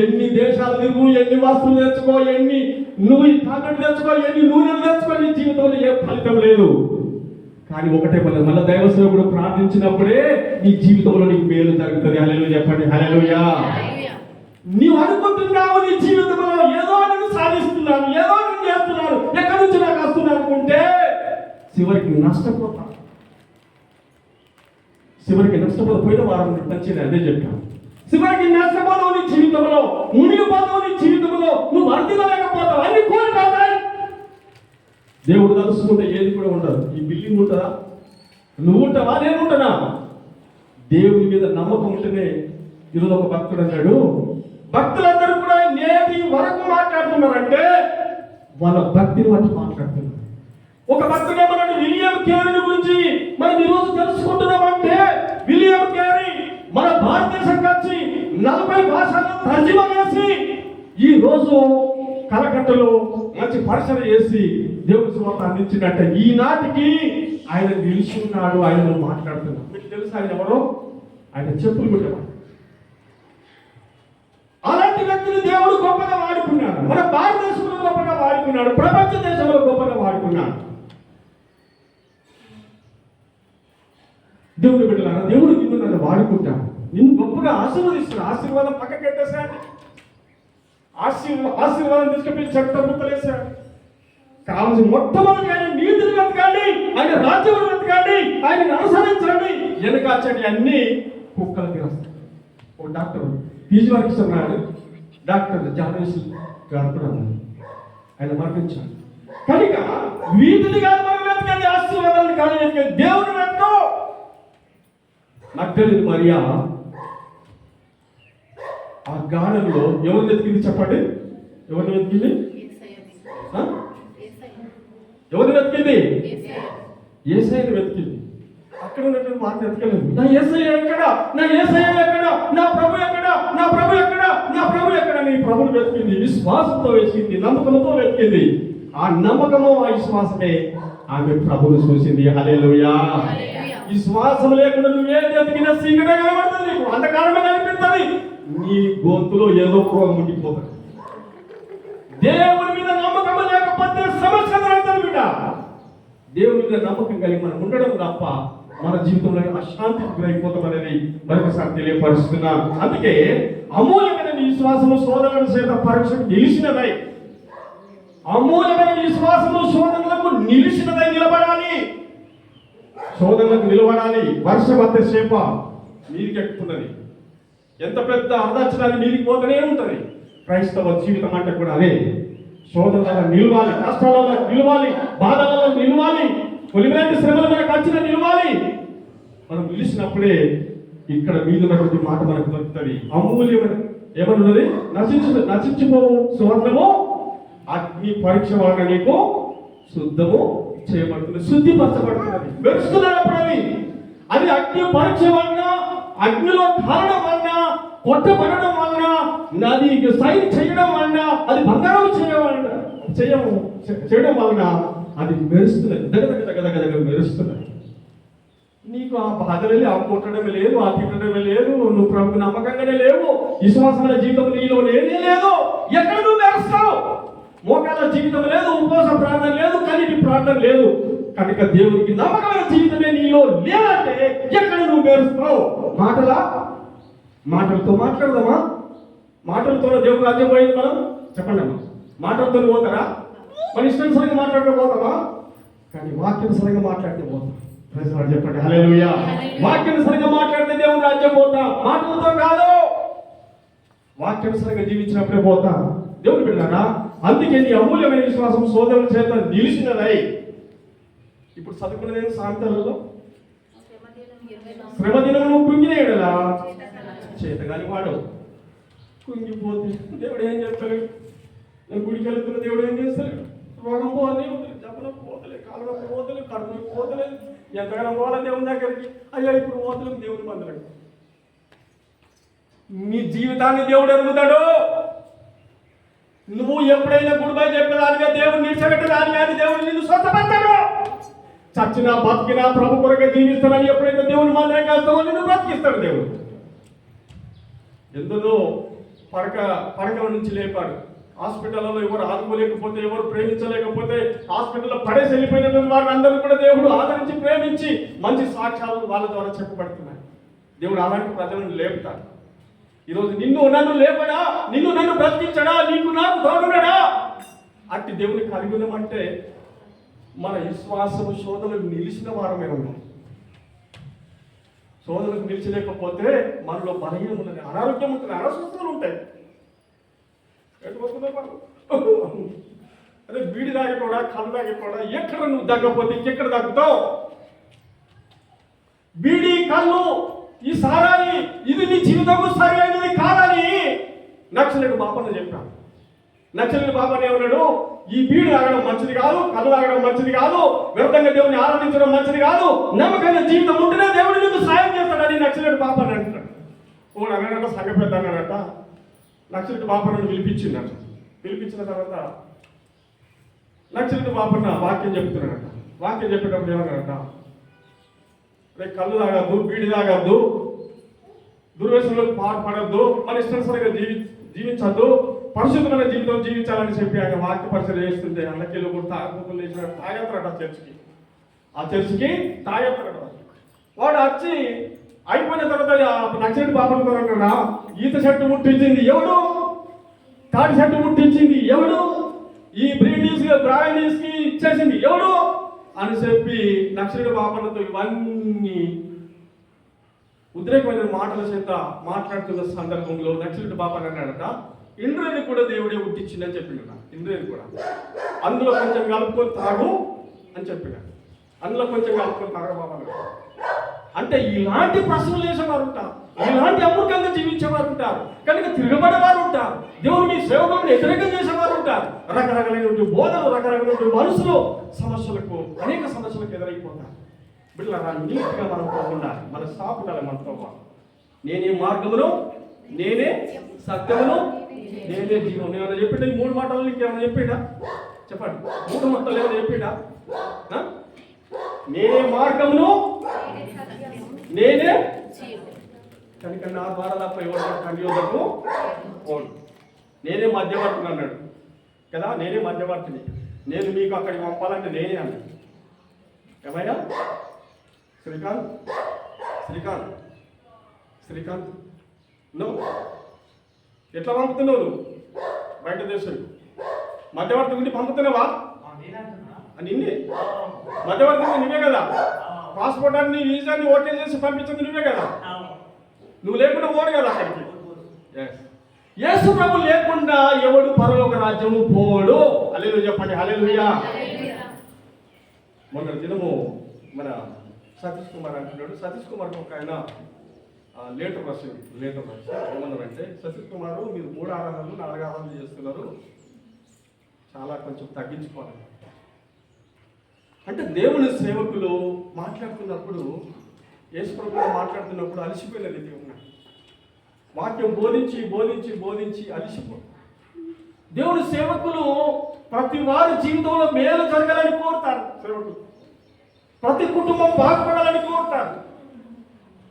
ఎన్ని దేశాలు తిరుగు, ఎన్ని వస్తువులు తెచ్చుకో, ఎన్ని నువ్వు టాబ్లెట్ తెచ్చుకో, ఎన్ని నూనెలు తెచ్చుకో, నీ జీవితంలో ఏ ఫలితం లేదు. కానీ ఒకటే పని, మళ్ళీ దైవ సేవకుడు ప్రార్థించినప్పుడే నీ జీవితంలో నీకు మేలు జరుగుతుంది. హల్లెలూయా చెప్పండి, హల్లెలూయా. నీవు అనుకుంటున్నావు నీ జీవితంలో ఏదో నేను సాధిస్తున్నాను, ఏదో నేను చేస్తున్నాను, ఎక్కడి నుంచి నాకు వస్తున్నాను అనుకుంటే చివరికి నష్టపోతా. పోయిన వారం మంచిది అదే చెప్పాను. చివరికి నష్టపోతావు నీ జీవితంలో, మునిగిపోతావు నీ జీవితంలో, నువ్వు వర్ధిల్లలేకపోతావు, అన్ని కోల్పోతాయి. దేవుడు తలుసుకుంటే ఏది కూడా ఉండదు. ఈ బిల్డింగ్ ఉంటుందా? నువ్వు ఉంటావా? నేను ఉంటానా? దేవుని మీద నమ్మకం ఉంటేనే. ఈరోజు ఒక భక్తుడు అన్నాడు, భక్తులందరూ కూడా నేటి వరకు మాట్లాడుతున్నారంటే వాళ్ళ భక్తిని బట్టి మాట్లాడుతున్నారు. ఒక భక్తుడు ఏమన్నాడు, విలియం కేరీ గురించి మనం ఈరోజు తెలుసుకుంటున్నామంటే, విలియం కేరీ మన భారతదేశంకి వచ్చి 40 భాషల్లో తర్జుమా చేసి ఈ రోజు కలకట్టలో మంచి పరిచయం చేసి దేవుని సువార్త అందించినట్టే ఈనాటికి ఆయన నిలిచి ఉన్నాడు. ఆయన మాట్లాడుతున్నాడు. మీకు తెలుసు ఆయన ఎవరో? ఆయన చెప్పులు కుట్టేవాడు. అలాంటి వ్యక్తులు దేవుడు గొప్పగా వాడుకున్నాడు. మన భారతదేశంలో గొప్పగా వాడుకున్నాడు, ప్రపంచ దేశంలో గొప్పగా వాడుకున్నాడు. దేవుడు బిడ్డలారా, దేవుడు నిన్ను నన్ను వాడుకుంటాడు, నిన్ను గొప్పగా ఆశీర్వదిస్తున్నాడు. ఆశీర్వాదం పక్కకి పెట్టేశాడు, ఆశీర్వాదం తీసుకెళ్ళి చట్టబుత్తలేశాడు. కావాల్సిన మొట్టమొదటి ఆయన నీతిని వెతకండి, ఆయన రాజ్యం వెతకండి, ఆయన అనుసరించండి. వెనకాచండి అన్ని కుక్కలు తిరస్తాయి. ఒక డాక్టర్ పీజీ వారికి ఇస్తున్నాడు, డాక్టర్ జానేసి గారు కూడా ఆయన మరణించాడు. కనుక వీటిని కాదు మనం వెతకండి, ఆశీర్వాదాన్ని కాదు వెతకండి, దేవుని వెతకో. మగ్దలేని మరియా ఆ గాఢంలో ఎవరిని వెతికింది చెప్పండి? ఎవరిని వెతికింది? ఎవరిని వెతికింది? యేసయ్యని వెతికింది. అక్కడ ఉన్నటువంటి వారిని వెతకలేదు. నా యేసయ్య ఎక్కడ, నా యేసయ్య ఎక్కడ, నా ప్రభు ఎక్కడ, నా ప్రభు ఎక్కడ, నా ప్రభు ఎక్కడ? నీ ప్రభుని వెతికింది, విశ్వాసంతో వెతికింది, నమ్మకంతో వెతికింది. ఆ నమ్మకము, ఆ విశ్వాసమే ఆమె ప్రభుని చూసింది. హల్లెలూయా. విశ్వాసం లేకుండా నువ్వేది వెతికినా సీకటే కనబడుతుంది, నీకు అంధకారమే కనిపిస్తుంది, నీ గొంతులో ఏదో రోగం ఉండిపోతుంది. దేవుని మీద నమ్మకం లేకపోతే సమస్య జరుగుతుంది బిడ్డ. దేవుని మీద నమ్మకం కలిగి మనం ఉండడం తప్ప మన జీవితంలో అశాంతికి గురైపోతాం అనేది మరొకసారి తెలియపరుస్తున్నా. అందుకే అమూల్యమైన విశ్వాసము శోధనల చేత పరీక్షకు నిలిచినదై, అమూల్యమైన విశ్వాసము శోధనలకు నిలిచినదై నిలబడాలి. శోధనలకు నిలబడాలి. వర్షం అంతే సేప మీదికి ఎక్కుతున్నది, ఎంత పెద్ద అర్ధచనాన్ని మీదికి పోతూనే ఉంటుంది. క్రైస్తవ జీవితం అంటే కూడా అదే. శోధనలలో నిలవాలి, కష్టాలలో నిలవాలి, బాధలలో నిలవాలి, కొలిమిలాంటి శ్రమల మనకు వచ్చిన నిలవాలి. మనం నిలిచినప్పుడే ఇక్కడ మీద ఉన్నటువంటి మాట మనకు దొరుకుతుంది. అమూల్యమైన ఏమన్నది? నశించిపో సువర్ణము అగ్ని పరీక్ష వలన నీకు శుద్ధము చేయబడుతుంది, శుద్ధిపరచబడుతున్నది. మెరుస్తున్నప్పుడు అది అగ్ని పరీక్ష వలన, అగ్నిలో కారణం వలన, కొట్టబడడం వలన, నదికి సైన్ చేయడం వలన, అది బంగారం చేయడం వలన అది మెరుస్తున్నది, దగ్గర మెరుస్తున్నది. నీకు ఆ బాధలే, ఆ కొట్టడమే లేదు, ఆ తిట్టడమే లేదు, నువ్వు ప్రభుకు నమ్మకంగానే లేవు, విశ్వాసమైన జీవితం నీలో లేనే లేదు. ఎక్కడ నువ్వు మెరుస్తావు? మోకాళ్ళ జీవితం లేదు, ఉపవాస ప్రార్థన లేదు, కన్నీటి ప్రార్థన లేదు. కనుక దేవునికి నమ్మకమైన జీవితమే నీలో లేదంటే ఎక్కడ నువ్వు మెరుస్తావు? మాటలతో మాట్లాడదామా? మాటలతో దేవుడు రాజ్యం పోయింది. మనం చెప్పండి అమ్మా, మాటలతో పోతారా? మన ఇష్టానుసరంగా మాట్లాడకపోతామా? కానీ వాక్యానుసరంగా మాట్లాడితే పోతాం. ప్రజలు చెప్పండి హల్లెలూయా. వాక్యానుసరంగా మాట్లాడితే దేవుడు రాజ్యం పోతా, మాటలతో కాదు. వాక్యానుసరంగా జీవించినప్పుడే పోతా. దేవుడు బిడ్డలారా, అందుకే నీ అమూల్యమైన విశ్వాసం సోదరుల చేత నిలిచినదై. ఇప్పుడు చదువుకున్నదేం సాంతాలలో శ్రమ దినము కుంగిన ఎడలా చేతగాని వాడు కుంగిపోతే దేవుడు ఏం చేస్తాడు? నేను గుడికి వెళ్తున్న దేవుడు ఏం చేస్తాడు? రోగం పోలే, జబ్బులు పోతలే, కాళ్ళ పోతలే, కడుపు పోతలే, ఎంతగానో పోలే దేవుని దగ్గరికి. అయ్యా ఇప్పుడు పోతలేదు దేవుని మందులకు. నీ జీవితాన్ని దేవుడు ఎరుగుతాడు. నువ్వు ఎప్పుడైనా గుడ్ బై చెప్పేదానిగా దేవుడు నిలిచబెట్టేదానిగా దేవుడు నిన్ను స్వస్థపడతాడు. చచ్చినా బతికినా ప్రభు కొరకే జీవిస్తానని ఎప్పుడైతే దేవుని మాత్రం కాస్తావో నిన్ను బ్రతికిస్తాడు దేవుడు. ఎందులో పడకల నుంచి లేపాడు. హాస్పిటల్లో ఎవరు ఆదుకోలేకపోతే, ఎవరు ప్రేమించలేకపోతే, హాస్పిటల్లో పడేసి వెళ్ళిపోయినటువంటి వారిని అందరూ కూడా దేవుడు ఆదరించి ప్రేమించి మంచి సాక్ష్యాలు వాళ్ళ ద్వారా చెప్పబడుతున్నాయి. దేవుడు అలాంటి ప్రజలను లేపుతాడు. ఈరోజు నిన్ను నన్ను లేపడా, నిన్ను నన్ను బ్రతికించడా, నీకు నాకు తోడునడా, అట్టి దేవుని కలిగి ఉన్నామంటే మన విశ్వాసము శోధనకు నిలిచిన వారమే ఉన్నాం. శోధనకు నిలిచలేకపోతే మనలో బలహీనం ఉన్నది, అనారోగ్యం ఉంటుంది, అనారోగ్యాలు ఉంటాయి. అదే వీడి దాగి కూడా కళ్ళు దాగి కూడా ఎక్కడ నువ్వు తగ్గపోతే ఇంకెక్కడ తగ్గుతావు? బీడి కళ్ళు ఈ సారాయి ఇది నీ జీవితము సరి అయినది కాదని నక్సలైట్ బాపన్న చెప్పాను. నక్సలైట్ బాపన్న ఏమన్నాడు? ఈ బీడి తాగడం మంచిది కాదు, కళ్ళు తాగడం మంచిది కాదు, వ్యర్థంగా దేవుని ఆరాధించడం మంచిది కాదు, నమ్మకంగా జీవితం ఉంటేనే దేవుడు నీకు సాయం చేస్తాడని నక్సలైట్ బాపన్న అంటున్నాడు. ఒకడు అన్నాడట, సంఘ పెద్ద అన్నాడట, నక్సలైట్ బాపన్నను పిలిపించిందట. పిలిపించిన తర్వాత నక్సలైట్ బాపన్న వాక్యం చెప్తున్నాడట. వాక్యం చెప్పేటప్పుడు ఏమన్నాడట? రేపు కళ్ళు తాగద్దు, బీడి తాగద్దు, దుర్వ్యసనంలోకి పాల్పడద్దు, మన ఇష్టానుసారంగా జీవించద్దు, పరిశుద్ధమైన జీవితం జీవించాలని చెప్పి ఆయన వాక్య పరిచయం చేస్తుంటే అన్నకెళ్ళి కూడా తాగపోతులు వేసిన తాగేస్తారట చర్చికి. ఆ చర్చికి తాగేస్తారట. వాడు వచ్చి అయిపోయిన తర్వాత నక్సలైట్ బాపన్న అంటారా, ఈత చెట్టు ముట్టించింది ఎవడు, తాటి చెట్టు ముట్టించింది ఎవడు, ఈ బ్రాండీస్కి ఇచ్చేసింది ఎవడు అని చెప్పి నక్సలైట్ బాపన్నతో ఇవన్నీ ఉద్రేకమైన మాటల చేత మాట్లాడుతున్న సందర్భంలో నక్సలైట్ బాపన్న అన్నాడట, ఇంద్రుని కూడా దేవుడే ఉట్టించిందని చెప్పిండ. ఇంద్రుని కూడా అందులో కొంచెం కలుపుకొని తాగు అని చెప్పిన. అందులో కొంచెం కలుపుకొని తాగ బాపన్న అంటే ఇలాంటి ప్రశ్నలు వేసేవారు ఉంటారు, ఇలాంటి అమూర్ఖంగా జీవించేవారు ఉంటారు, కనుక తిరగబడేవారు ఉంటారు, దేవుడు మీ సేవకులను వ్యతిరేకం చేసేవారు ఉంటారు, రకరకాలైనటువంటి బోధలు, రకరకాలైనటువంటి మనసులు సమస్యలకు అనేక సమస్యలకు ఎదురైపోతారు. బిడ్డలారా, నీట్గా మనం ఉండాలి, మన స్టాప్ ఉండాలి మనతో. నేనే మార్గమును, నేనే సత్యమును, నేనే జీవం. ఏమైనా చెప్పిండా? ఈ 3 మాటలు ఇంకేమైనా చెప్పిండా? చెప్పండి. 3 మాటలు ఏమైనా చెప్పిండా? నేనే మార్గమును, నేనే కనుక నా ద్వారా తప్ప ఎవరు కన్యోదకు పోను. నేనే మధ్యవర్తిని అన్నాడు కదా, నేనే మధ్యవర్తిని, నేను మీకు అక్కడికి పంపాలంటే నేనే అన్నాడు. ఏమైనా శ్రీకాంత్ శ్రీకాంత్ శ్రీకాంత్ నువ్వు ఎట్లా పంపుతున్నావు? నువ్వు బయట దేశం మధ్యవర్తి ఉండి పంపుతున్నావా? నిన్నే మధ్యవర్తి నువ్వే కదా, పాస్పోర్ట్ అన్ని వీసాన్ని ఓకే చేసి పంపించింది నువ్వే కదా, నువ్వు లేకుండా పోడు కదా అక్కడికి. యేసు ప్రభు లేకుండా ఎవడు పరలోక రాజ్యము పోడు. హల్లెలూయా చెప్పండి, హల్లెలూయా. మొన్న దినము మన సతీష్ కుమార్ అంటున్నాడు. సతీష్ కుమార్ ఒక ఆయన లేటర్ రాసింది. ఏమన్నారంటే, సతీష్ కుమారు మీరు 3 ఆరాధనలు 4 ఆరాధనలు చేస్తున్నారు, చాలా కొంచెం తగ్గించుకోవాలి. అంటే దేవుని సేవకులు మాట్లాడుతున్నప్పుడు, యేసు ప్రభువుతో మాట్లాడుతున్నప్పుడు అలసిపోయిన రీతి ఉన్నాయి. వాక్యం బోధించి బోధించి బోధించి అలసిపో. దేవుని సేవకులు ప్రతి వారి జీవితంలో మేలు జరగాలని కోరుతారు. సేవకులు ప్రతి కుటుంబం బాగుపడాలని కోరుతారు.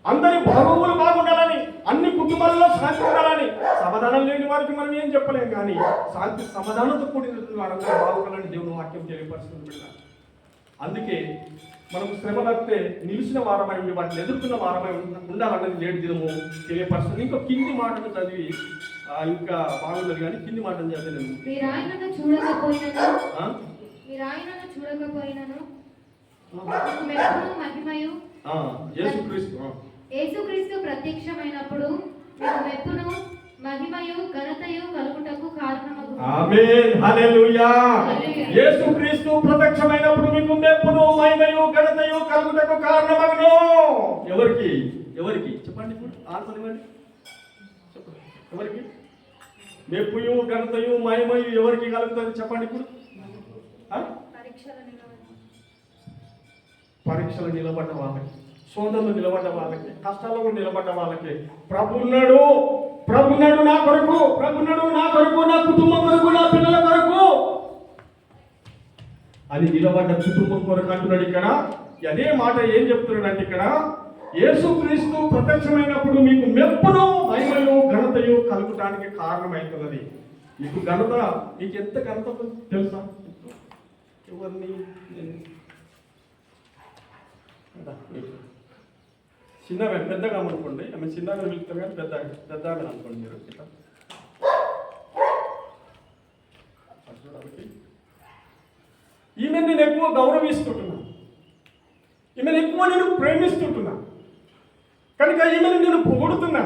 అందరి భాగములు బాగుండాలని, అన్ని కుటుంబాలలో శాంతి ఉండాలని. సమాధానం లేని వారికి మనం ఏం చెప్పలేం, కానీ శాంతి సమాధానంతో కూడిన వారందరూ బాగుండాలని దేవుని వాక్యం తెలియపరుస్తుంది. అందుకే మనం శ్రమలైతే నిలిచిన వారమై ఉండి వాటిని ఎదుర్కొన్న వారమై ఉండాలన్నది నేటి దినము తెలియపరుస్తుంది. ఇంకో కింది మాటను చదివి ఇంకా బాగుండదు, కానీ కింది మాటను చదివి యేసుక్రీస్తు ప్రత్యక్షమైనప్పుడు మీకు మెప్పును మహిమయు ఘనతయు కలుగుటకు కారణమగు. ఆమేన్, హల్లెలూయా. యేసుక్రీస్తు ప్రత్యక్షమైనప్పుడు మీకు మెప్పును మహిమయు ఘనతయు కలుగుటకు కారణమగును. ఎవరికి ఎవరికి చెప్పండి, ఇప్పుడు ఆన్సర్ ఇవ్వండి. చెప్పండి, ఎవరికి మెప్పుయు ఘనతయు మహిమయు ఎవరికి కలుగుతుంది చెప్పండి ఇప్పుడు. పరీక్షలు నిలబడ్డ వాళ్ళకి, శోధనలు నిలబడ్డ వాళ్ళకి, కష్టాల్లో నిలబడ్డ వాళ్ళకి ప్రభు ఉన్నాడు. ప్రభున్నాడు నా కొరకు, ప్రభున్నాడు నా కొరకు, నా కుటుంబం కొరకు, నా పిల్లల కొరకు అని నిలబడ్డ కుటుంబం కొరకు అంటున్నాడు. ఇక్కడ అదే మాట ఏం చెప్తున్నాడు అంటే, ఇక్కడ యేసుక్రీస్తు ప్రత్యక్షమైనప్పుడు మీకు మెప్పును, మహిమయు, ఘనతయు కలుగటానికి కారణమవుతున్నది. మీకు ఘనత, మీకు ఎంత ఘనత తెలుసా? ఎవరిని చిన్నగా పెద్దగా అనుకోండి, ఆమె చిన్నగా వెళ్తారు కానీ పెద్దగా అనుకోండి మీరు. ఈమె నేను ఎక్కువ గౌరవిస్తుంటున్నా, ఈమెను ఎక్కువ నేను ప్రేమిస్తుంటున్నా కనుక ఈమెను నేను పొగుడుతున్నా.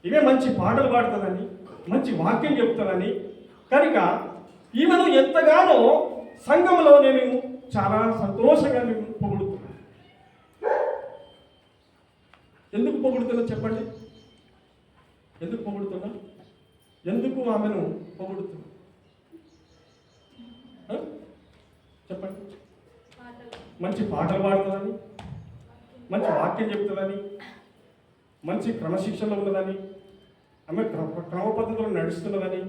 ఈమె మంచి పాటలు పాడుతుందని, మంచి వాక్యం చెప్తుందని కనుక ఈమెను ఎంతగానో సంఘంలో నేను చాలా సంతోషంగా నేను పొగుడుతున్నా. ఎందుకు పొగుడుతున్నా చెప్పండి? ఎందుకు పొగుడుతున్నా? ఎందుకు ఆమెను పొగుడుతున్నా చెప్పండి? మంచి పాటలు పాడుతుందని, మంచి వాక్యం చెప్తుందని, మంచి క్రమశిక్షణలో ఉన్నదని, ఆమె క్రమ పద్ధతిలో నడుస్తున్నదని,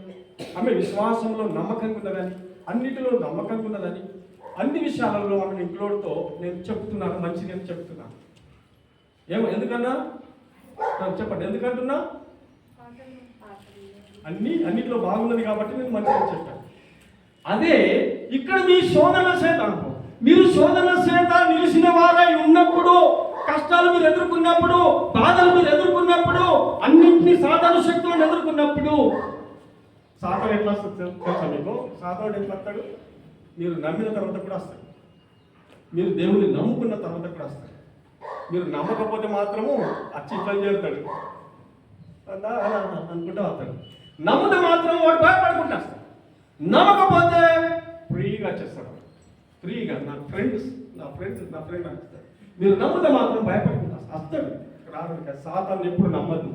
ఆమె విశ్వాసంలో నమ్మకంగా ఉన్నదని, అన్నిటిలో నమ్మకంగా ఉన్నదని, అన్ని విషయాలలో ఆమెను ఇంక్లోడ్తో నేను చెప్తున్నాను, మంచిది అని చెప్తున్నాను. ఎందుకన్నా చెప్పండి, ఎందుకంటున్నా? అన్నిట్లో బాగున్నది కాబట్టి నేను మంచిగా చెప్పాను. అదే ఇక్కడ మీ శోధనల చేత అనుకో, మీరు శోధనల చేత నిలిచిన వారై ఉన్నప్పుడు, కష్టాలు మీరు ఎదుర్కొన్నప్పుడు, బాధలు మీరు ఎదుర్కొన్నప్పుడు, అన్నింటినీ సాధారణ శక్తులను ఎదుర్కొన్నప్పుడు, సాతాను ఎట్లా వస్తుంది తెలుసా మీకు? సాతానుడు ఎట్లా వస్తాడు? మీరు నమ్మిన తర్వాత కూడా వస్తాడు, మీరు దేవుని నమ్ముకున్న తర్వాత కూడా వస్తాడు. మీరు నమ్మకపోతే మాత్రము అచ్చిట్లని చేస్తాడు, అనుకుంటా వస్తాడు. నమ్మితే మాత్రం వాడు భయపడుకుంటా వస్తాడు. నమ్మకపోతే ఫ్రీగా చేస్తాడు, ఫ్రీగా. నా ఫ్రెండ్ అంటాడు. మీరు నమ్మితే మాత్రం భయపడుకుంటా వస్తాడు. రావడానికి సాతాను ఎప్పుడు నమ్మదు.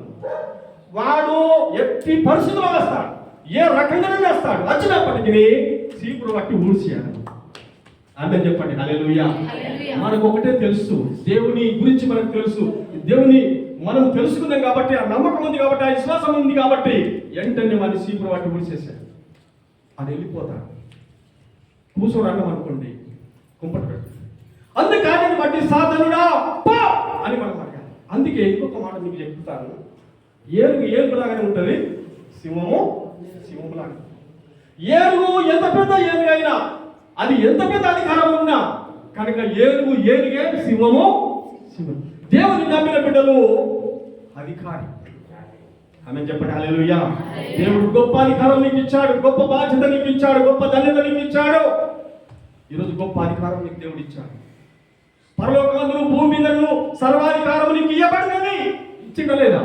వాడు ఎట్టి పరిస్థితుల్లో వస్తాడు, ఏ రకంగానే వస్తాడు. వచ్చినప్పటికీ చీపురు బట్టి ఊడ్చేయాలి. ఆమె చెప్పండి హల్లెలూయా. మనకు ఒకటే తెలుసు, దేవుని గురించి మనకు తెలుసు. దేవుని మనం తెలుసుకున్నాం కాబట్టి, ఆ నమ్మకం ఉంది కాబట్టి, ఆ విశ్వాసం ఉంది కాబట్టి వెంటనే మన చీపురు బట్టి ఊడ్చేసాడు. అది వెళ్ళిపోతాడు. కూర్చోడు అన్నం అనుకోండి, కుంపటి పెట్టు. అందుకని బట్టి సాధనుడా పో అని మనం అడగాలి. అందుకే ఇంకొక మాట మీకు చెప్తాను. ఏనుగులాగానే ఉంటుంది, సింహములాగా. ఏనుగు ఎంత పెద్ద ఏనుగు అయినా, అది ఎంత పెద్ద అధికారం ఉన్నా కనుక ఏనుగే, సింహము. దేవుని నమ్మిన బిడ్డలు అధికారి. ఆమె చెప్పండి హల్లెలూయా. దేవుడు గొప్ప అధికారం నీకు ఇచ్చాడు, గొప్ప బాధ్యత నీకు ఇచ్చాడు, గొప్ప ధన్యత నీకు ఇచ్చాడు. ఈరోజు గొప్ప అధికారం నీకు దేవుడు ఇచ్చాడు. పరలోకమందును భూమి మీదను సర్వాధికారం నీకు ఇవ్వబడినది. ఇచ్చిందా లేదా?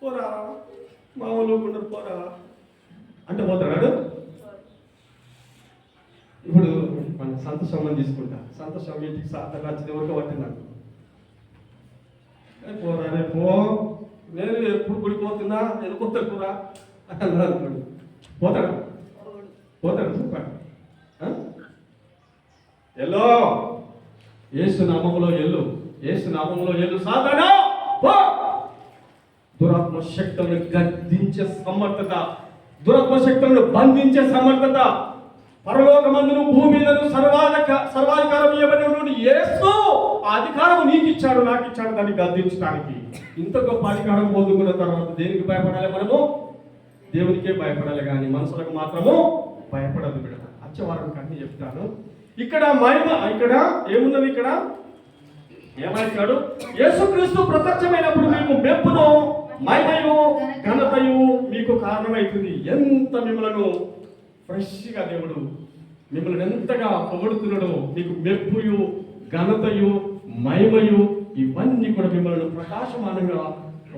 పోరా మామూలు పోరా అంటే పోతాడు. ఇప్పుడు మన సంతోషం తీసుకుంటా, సంతోషం ఇంటికి సాధన నచ్చింది ఎవరికో పట్టినాడు. పోరా రే పో, నేను ఎప్పుడు గుడిపోతున్నా, నేను కొత్త కూరా అనుకోండి. పోతాడు చెప్పండి. ఎల్లో యేసు నామములో ఎల్లు సాధన పో. దురాత్మ శక్తులను గద్దించే సమర్థత, దురాత్మ శక్తులను బంధించే సమర్థత, పరలోకమందును భూమి మీదను సర్వాధికారం ఇవ్వబడినటువంటి యేసు ఆ అధికారం నీకు ఇచ్చాడు, నాకు ఇచ్చాడు, దాన్ని గద్దించడానికి. ఇంత గొప్ప అధికారం పొందుకున్న తర్వాత దేనికి భయపడాలి? మనము దేవునికే భయపడాలి, కానీ మనుషులకు మాత్రము భయపడదు. బిడ్డ వచ్చేవారం అన్ని చెప్తాను. ఇక్కడ మహిమ, ఇక్కడ ఏమున్నది? ఇక్కడ ఏమంటాడు? యేసుక్రీస్తు ప్రత్యక్షమైనప్పుడు మీకు మెప్పును, మహిమయు, ఘనతయు మీకు కారణమవుతుంది. ఎంత మిమ్మలను ఫ్రెష్గా దేవుడు మిమ్మల్ని ఎంతగా పొగడుతున్నాడో, మీకు మెప్పుయు, ఘనతయు, మహిమయు ఇవన్నీ కూడా మిమ్మల్ని ప్రకాశమానంగా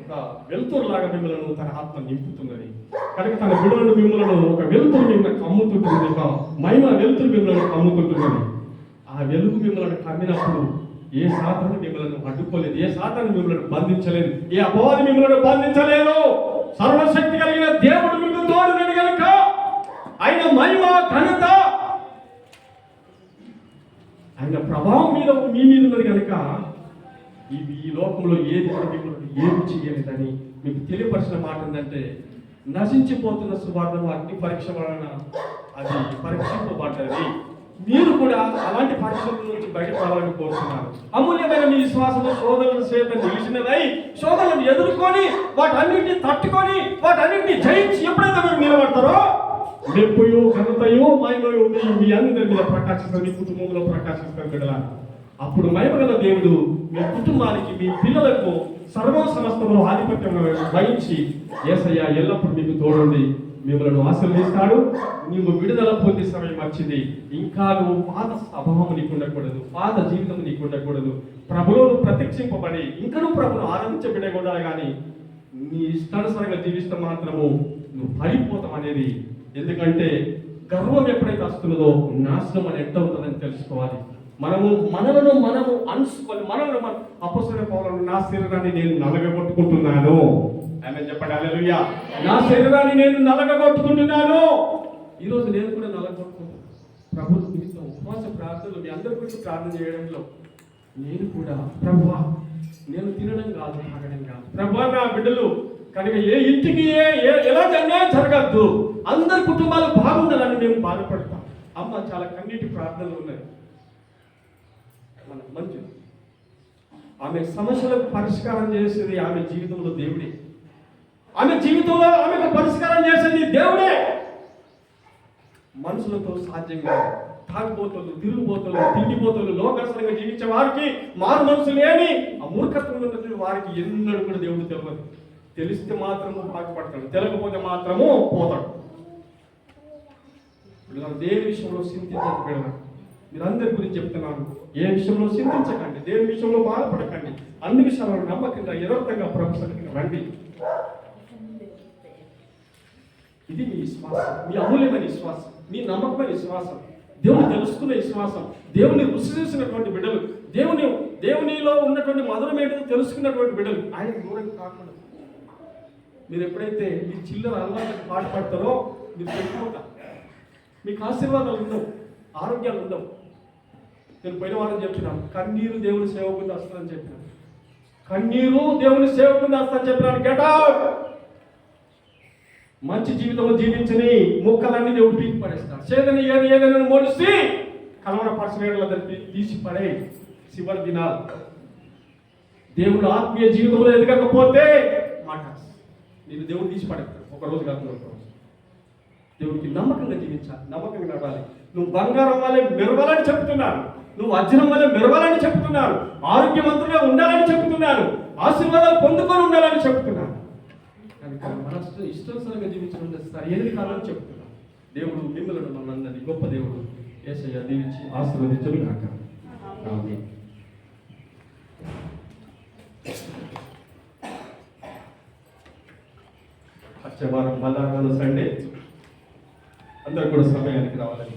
ఒక వెలుతురులాగా మిమ్మల్ని తన ఆత్మ నింపుతున్నది. కనుక తన బిడ్డలను మిమ్మల్ని ఒక వెలుతురు మిమ్మల్ని కమ్ముతుంటుంది, ఒక మహిమ వెలుతురు మిమ్మల్ని కమ్ముతుంటున్నది. ఆ వెలుగు మిమ్మల్ని కమ్మినప్పుడు ఏ సాతాను మిమ్మల్ని అడ్డుకోలేదు, ఏ సాతాను మిమ్మల్ని బంధించలేదు, ఏ అపవాది మిమ్మల్ని బంధించలేదు. సర్వశక్తి కలిగిన దేవుడు మీకు తోడునని కనుక ఆయన మహిమ, ఘనత, ఆయన ప్రభావం మీ మీద ఉన్నది కనుక ఈ లోకంలో ఏది కూడా మిమ్మల్ని ఏమి చేయలేదని మీకు తెలియపరిచిన మాట ఏంటంటే, నశించిపోతున్న సువార్తను అగ్ని పరీక్ష వలన అది పరీక్షింపబడ్డది. మీరు కూడా అలాంటి పరీక్షల నుంచి బయటపడాలని కోరుతున్నారు. అమూల్యమైన మీ విశ్వాసము శోధనల చేత నిలిచినదై, శోధనలను ఎదుర్కొని వాటన్నింటినీ తట్టుకొని వాటన్నింటినీ జయించి ఎప్పుడైతే మీరు నిలబడతారో, మెప్పుయు ఘనతయు మహిమయు మీ అందరి మీద ప్రకాశిస్తారు, మీ కుటుంబంలో ప్రకాశిస్తారు బిడ్డలా. అప్పుడు మహిమగల దేవుడు మీ కుటుంబానికి, మీ పిల్లలకు సర్వ సమస్తములో ఆధిపత్యం వహించి యేసయ్య ఎల్లప్పుడూ మీకు తోడుండి మిమ్మల్ని ఆశీర్వదిస్తాడు. నువ్వు విడుదల పొందే సమయం వచ్చింది. ఇంకా నువ్వు పాత స్వభావం నీకు ఉండకూడదు, పాత జీవితం నీకు ఉండకూడదు. ప్రభులో నువ్వు ప్రత్యక్షింపబడి ఇంకా నువ్వు ప్రభును ఆనందించబడే ఉండాలి. కానీ నీ ఇష్టానుసారంగా జీవిస్తే మాత్రము నువ్వు పడిపోతాం అనేది. ఎందుకంటే గర్వం ఎప్పుడైతే వస్తున్నదో నాశనం అని ఎంత ఉంటుందని తెలుసుకోవాలి. మనము అనుసుకోవాలి. అపొస్తలుడైన పౌలు నా శరీరాన్ని నేను నలగగొట్టుకుంటున్నాను. ఆమె చెప్పండి హల్లెలూయా. నా శరీరాన్ని నేను నలగగొట్టుకుంటున్నాను. ఈరోజు నేను కూడా నలగొట్టుకుంటున్నాను. ప్రభు నిమిత్తం ఉపవాస ప్రార్థనలు మీ అందరి గురించి ప్రార్థన చేయడంలో నేను కూడా ప్రభువా, నేను తినడం కాదు, తాగడం కాదు, ప్రభువా నా బిడ్డలు కనుక ఏ ఇంటికి ఎలాంటి అన్యాయం జరగద్దు, అందరి కుటుంబాలు బాగుండాలని మేము బాధపడతాం. అమ్మ చాలా కన్నీటి ప్రార్థనలు ఉన్నాయి. మన మంచి ఆమె సమస్యలకు పరిష్కారం చేసేది ఆమె జీవితంలో దేవుడే. ఆమె జీవితంలో ఆమెకు పరిష్కారం చేసేది దేవుడే. మనుషులతో సాధ్యం కాదు. తాగుబోతులు, తిరుగుబోతులు, తిండిపోతులు, లోకసరంగా జీవించే వారికి మారు మనసు లేని ఆ మూర్ఖత్వం ఉన్నటువంటి వారికి ఎన్నడూ కూడా దేవుడు తెలియదు. తెలిస్తే మాత్రము బాగుపడతాడు, తెలియకపోతే మాత్రము పోతాడు. దేని విషయంలో చింతించకపోయినా మీరందరి గురించి చెప్తున్నాను. ఏ విషయంలో చింతించకండి, దేని విషయంలో బాధపడకండి. అన్ని విషయాల్లో నమ్మకంగా యథార్థంగా ప్రభు సన్నిధికి రండి. ఇది మీ విశ్వాసం, మీ అమూల్యమైన విశ్వాసం, మీ నమ్మకమైన విశ్వాసం, దేవుని తెలుసుకునే విశ్వాసం, దేవుని రుచి చూసినటువంటి బిడ్డలు, దేవునిలో ఉన్నటువంటి మధురమేటో తెలుసుకున్నటువంటి బిడ్డలు. ఆయనకు దూరం కాకుండా మీరు ఎప్పుడైతే మీ చిల్లర అల్లాలకు పాటుపడతారో మీరు పెట్టుకుంటారు. మీకు ఆశీర్వాదాలు ఉండవు, ఆరోగ్యాలు ఉండవు. నేను పోయిన వారం చెప్తున్నాను, కన్నీరు దేవుని సేవకుని వస్తుందని చెప్పినాను. కన్నీరు దేవుని సేవకుని వస్తుందని చెప్పినాను. Get out. మంచి జీవితంలో జీవించని ముక్కలన్నీ దేవుడు పీకి పడేస్తాడు. చేదని ఏదైనా మోడిసి కలవరపరచని తీసి పడే చివరి దినాలు. దేవుడు ఆత్మీయ జీవితంలో ఎదగకపోతే మాట నేను దేవుడు తీసి పడేస్తాడు. ఒకరోజు కాకుండా దేవుడికి నమ్మకంగా జీవించాలి, నమ్మకంగా నడవాలి. నువ్వు బంగారం వల్లే మెరవాలని చెప్తున్నాను, నువ్వు వజ్రం వల్లే మెరవాలని చెప్తున్నాను, ఆరోగ్యవంతులుగా ఉండాలని చెప్తున్నాను, ఆశీర్వాదాలు పొందుకొని ఉండాలని చెప్తున్నాను. కనుక మన ఇష్టానుసారంగా జీవించడం సరైనది కాదని చెప్తున్నాను. దేవుడు మిమ్మల్ని మనందరినీ గొప్ప దేవుడు యేసయ్య దీవించి ఆశీర్వదించును గాక. ఆమేన్. వచ్చే వారం మళ్ళా సండే అందరూ కూడా సమయానికి రావాలని